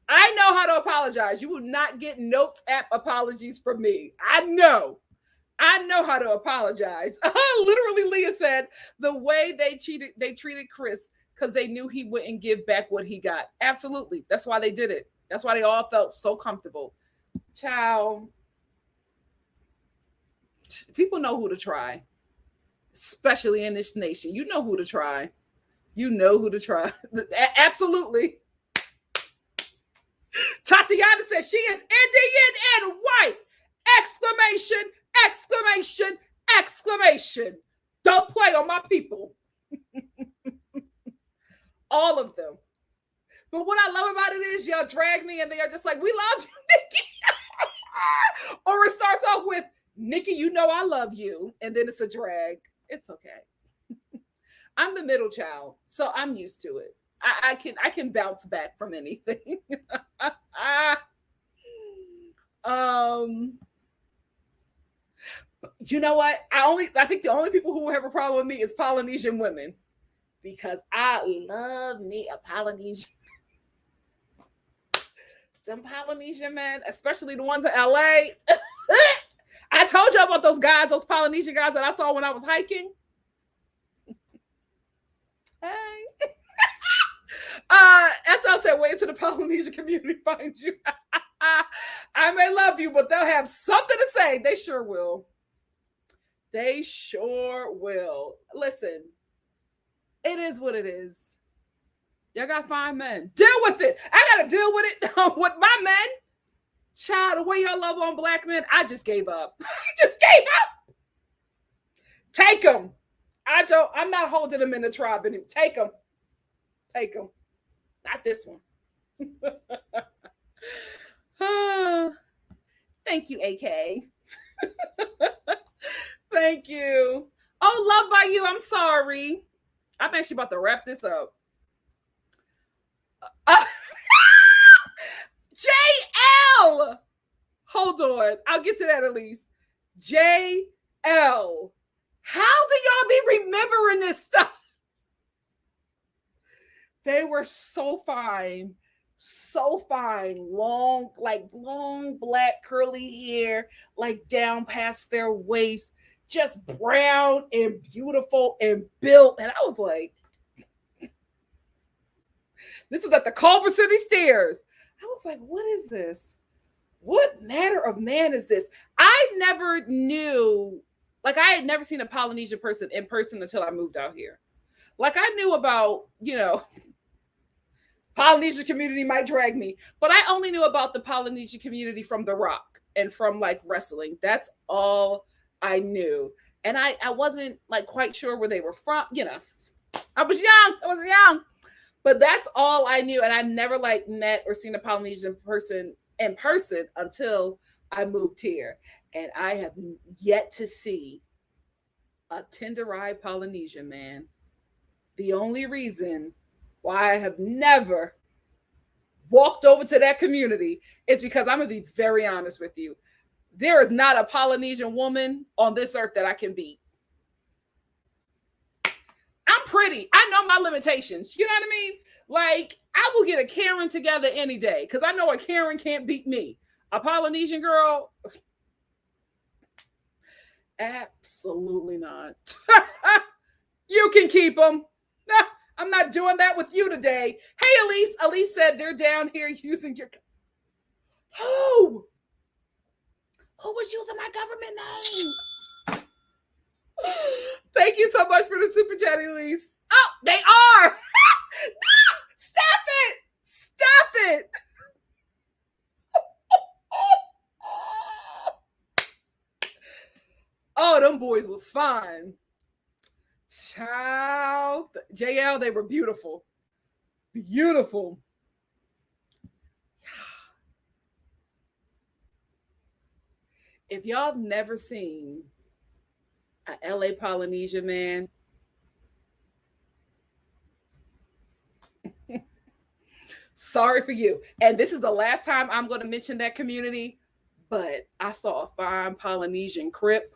I know how to apologize. You will not get notes app apologies from me. I know how to apologize. Literally, Leah said the way they treated Chris because they knew he wouldn't give back what he got. Absolutely. That's why they did it. That's why they all felt so comfortable. Child. People know who to try, especially in this nation. You know who to try. You know who to try. Absolutely. Tatiana says she is Indian and white! Exclamation, exclamation, exclamation. Don't play on my people. All of them. But what I love about it is y'all drag me and they are just like, we love you, Nikki. Or it starts off with, Nikki, you know I love you. And then it's a drag. It's okay. I'm the middle child, so I'm used to it. I can bounce back from anything. You know what? I think the only people who have a problem with me is Polynesian women, because I love me a Polynesian. Some Polynesian men, especially the ones in LA. I told you about those guys, those Polynesian guys that I saw when I was hiking. Hey. SL said, wait till the Polynesian community finds you. I may love you, but they'll have something to say. They sure will. They sure will. Listen, it is what it is. Y'all got fine men. Deal with it. I got to deal with it with my men. Child, the way y'all love on Black men, I just gave up. Just gave up. Take them. I'm not holding them in the tribe anymore. Take them. Take them. Not this one. Thank you, AK. Thank you. Oh, love by you. I'm sorry. I'm actually about to wrap this up. JL. Hold on. I'll get to that at least. JL. How do y'all be remembering this stuff? They were so fine. So fine. Long black curly hair, like down past their waist, just brown and beautiful and built. And I was like, this is at the Culver City Stairs. I was like, what is this? What manner of man is this? I never knew, like I had never seen a Polynesian person in person until I moved out here. Like I knew about, Polynesian community might drag me, but I only knew about the Polynesian community from The Rock and from like wrestling. That's all I knew. And I wasn't like quite sure where they were from. I was young, but that's all I knew. And I've never like met or seen a Polynesian person in person until I moved here. And I have yet to see a tender-eyed Polynesian man. The only reason why I have never walked over to that community is because I'm going to be very honest with you. There is not a Polynesian woman on this earth that I can beat. I'm pretty. I know my limitations. You know what I mean? Like, I will get a Karen together any day because I know a Karen can't beat me. A Polynesian girl? Absolutely not. You can keep them. I'm not doing that with you today. Hey, Elise. Elise said they're down here using your... Who was using my government name? Thank you so much for the super chat, Elise. Oh, they are. No, stop it. Stop it. Oh, them boys was fine. Child. JL, they were beautiful. Beautiful. If y'all have never seen a LA Polynesia man, sorry for you. And this is the last time I'm going to mention that community, but I saw a fine Polynesian Crip.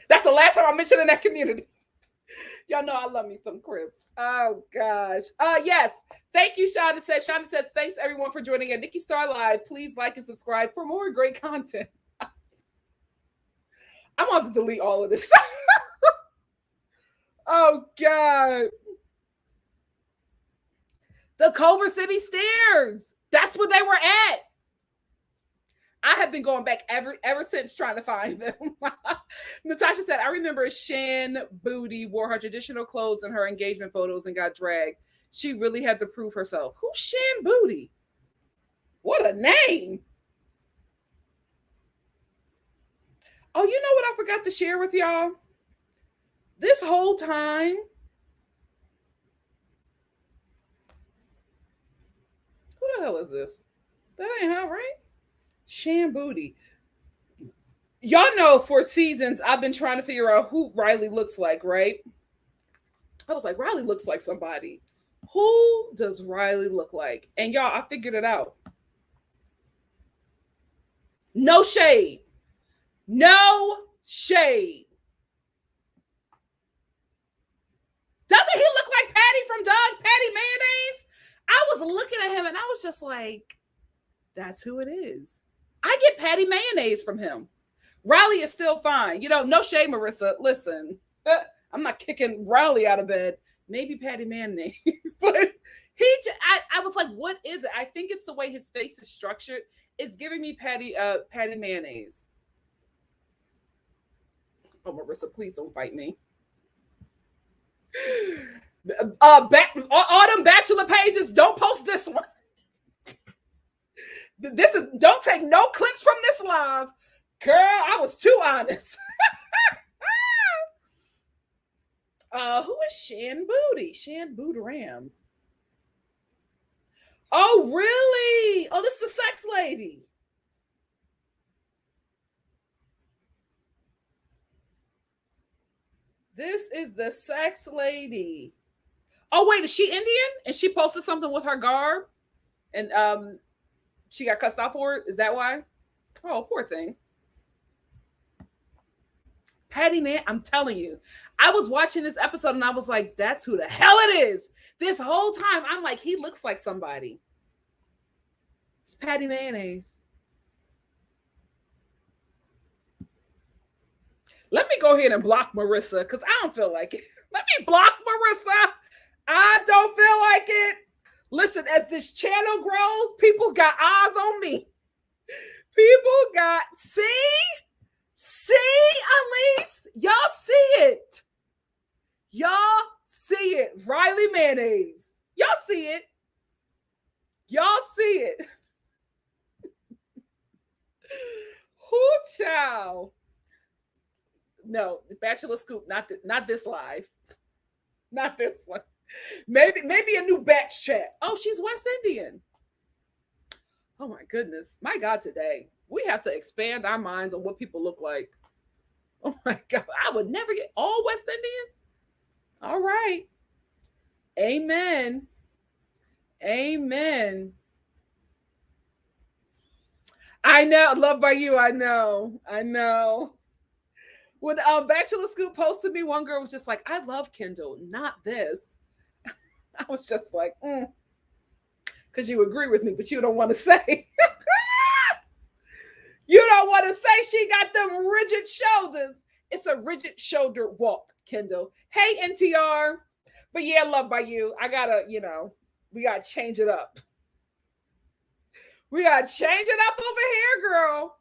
That's the last time I mentioned in that community. Y'all know I love me some Crips. Oh gosh. Yes. Thank you, Shonda said. Shonda said, thanks everyone for joining at NikkiStar Live. Please like and subscribe for more great content. I'm gonna have to delete all of this. Oh God. The Culver City Stairs. That's where they were at. I have been going back ever since trying to find them. Natasha said, I remember Shan Booty wore her traditional clothes in her engagement photos and got dragged. She really had to prove herself. Who's Shan Booty? What a name. Oh, you know what I forgot to share with y'all? This whole time, who the hell is this? That ain't her, right? Shan Booty. Y'all know for seasons I've been trying to figure out who Riley looks like, right? I was like, Riley looks like somebody. Who does Riley look like? And y'all, I figured it out. No shade. No shade. Doesn't he look like Patty from Doug? Patty Mayonnaise? I was looking at him and I was just like, that's who it is. I get Patty Mayonnaise from him. Riley is still fine. You know, no shade, Marissa. Listen, I'm not kicking Riley out of bed. Maybe Patty Mayonnaise. But I was like, what is it? I think it's the way his face is structured. It's giving me Patty Mayonnaise. Oh, Marissa, please don't fight me. Autumn Bachelor pages, don't post this one. This is, don't take no clips from this live. Girl, I was too honest. Who is Shan Booty? Shan Booteram. Oh, really? Oh, this is the sex lady. This is the sex lady. Oh, wait, is she Indian? And she posted something with her garb? And she got cussed out for it? Is that why? Oh, poor thing. Patty, man, I'm telling you. I was watching this episode and I was like, that's who the hell it is. This whole time, I'm like, he looks like somebody. It's Patty Mayonnaise. Let me go ahead and block Marissa because I don't feel like it. Let me block Marissa. I don't feel like it. Listen, as this channel grows, people got eyes on me. People got, see, Elise, y'all see it. Y'all see it. Riley Mayonnaise. Y'all see it. Y'all see it. Whoo, child. No, the Bachelor Scoop, not this live. Not this one. Maybe a new batch chat. Oh, she's West Indian. Oh my goodness. My God, today. We have to expand our minds on what people look like. Oh my God. I would never get all West Indian. All right. Amen. Amen. I know. Love by you. I know. When Bachelor Scoop posted me, one girl was just like, I love Kendall, not this. I was just like, because you agree with me, but you don't want to say. You don't want to say she got them rigid shoulders. It's a rigid shoulder walk, Kendall. Hey, NTR. But yeah, love by you. I gotta, we gotta change it up. We gotta change it up over here, girl.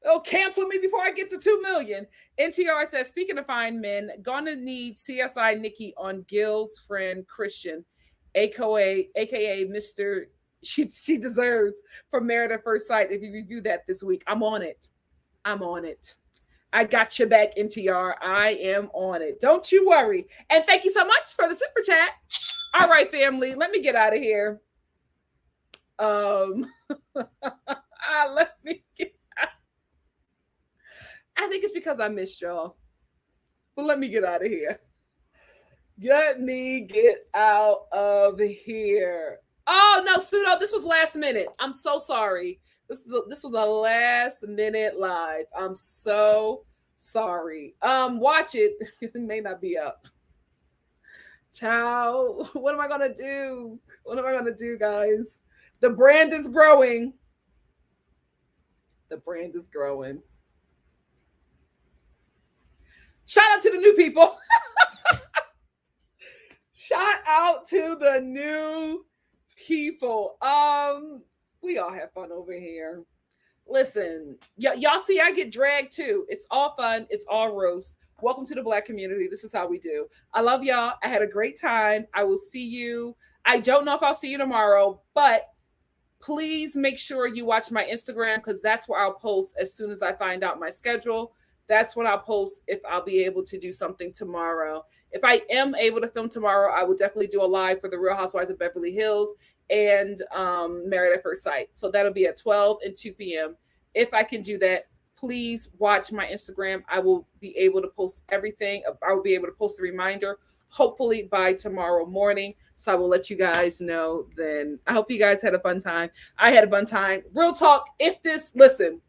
They'll cancel me before I get to 2 million. NTR says, speaking of fine men, gonna need CSI Nikki on Gil's friend Christian, aka Mr. She deserves for Married at First Sight. If you review that this week, I'm on it. I got your back, NTR. I am on it. Don't you worry. And thank you so much for the super chat. All right, family, let me get out of here. Let me get out. I think it's because I missed y'all. But let me get out of here. Let me get out of here. Oh no, Pseudo, this was last minute. I'm so sorry. This was a last minute live. I'm so sorry. Watch it. It may not be up. Ciao. What am I gonna do? What am I gonna do, guys? The brand is growing. The brand is growing. Shout out to the new people. Shout out to the new people. We all have fun over here. Listen, y'all see I get dragged too. It's all fun. It's all roast. Welcome to the Black community. This is how we do. I love y'all. I had a great time. I will see you. I don't know if I'll see you tomorrow, but please make sure you watch my Instagram because that's where I'll post as soon as I find out my schedule. That's when I'll post if I'll be able to do something tomorrow. If I am able to film tomorrow, I will definitely do a live for the Real Housewives of Beverly Hills and Married at First Sight. So that'll be at 12 and 2 p.m. If I can do that, please watch my Instagram. I will be able to post everything. I will be able to post a reminder, hopefully by tomorrow morning. So I will let you guys know then. I hope you guys had a fun time. I had a fun time. Real talk, listen,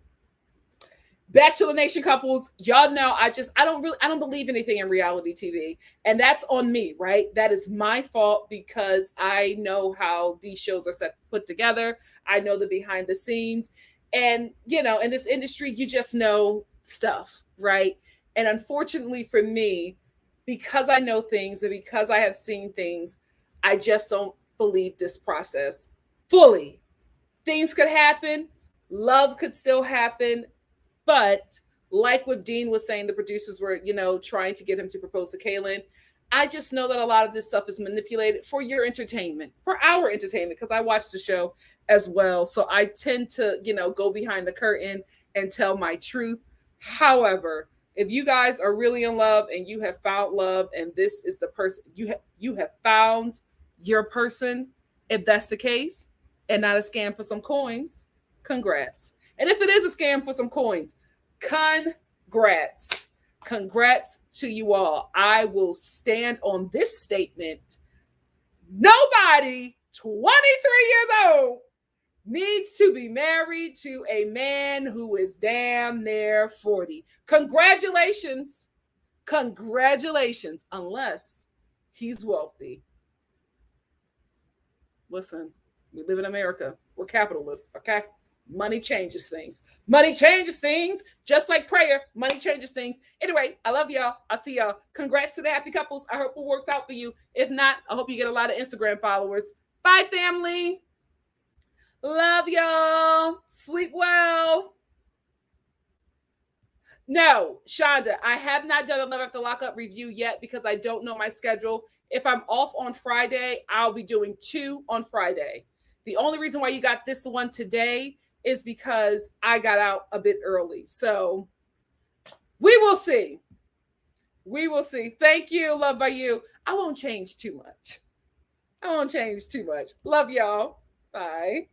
Bachelor Nation couples, y'all know I don't believe anything in reality TV. And that's on me, right? That is my fault because I know how these shows are put together. I know the behind the scenes. And, in this industry, you just know stuff, right? And unfortunately for me, because I know things and because I have seen things, I just don't believe this process fully. Things could happen. Love could still happen. But like what Dean was saying, the producers were, trying to get him to propose to Kaylin. I just know that a lot of this stuff is manipulated for your entertainment, for our entertainment, because I watch the show as well. So I tend to, go behind the curtain and tell my truth. However, if you guys are really in love and you have found love and this is the person, you have found your person, if that's the case, and not a scam for some coins, congrats. And if it is a scam for some coins, congrats. Congrats to you all. I will stand on this statement. Nobody 23 years old needs to be married to a man who is damn near 40. Congratulations. Congratulations, unless he's wealthy. Listen, we live in America. We're capitalists, okay? Money changes things. Money changes things. Just like prayer, money changes things. Anyway, I love y'all. I'll see y'all. Congrats to the happy couples. I hope it works out for you. If not, I hope you get a lot of Instagram followers. Bye, family. Love y'all. Sleep well. No, Shonda, I have not done a Love After Lockup review yet because I don't know my schedule. If I'm off on Friday, I'll be doing 2 on Friday. The only reason why you got this one today is because I got out a bit early. So we will see. We will see. Thank you. Love by you. I won't change too much. Love y'all. Bye.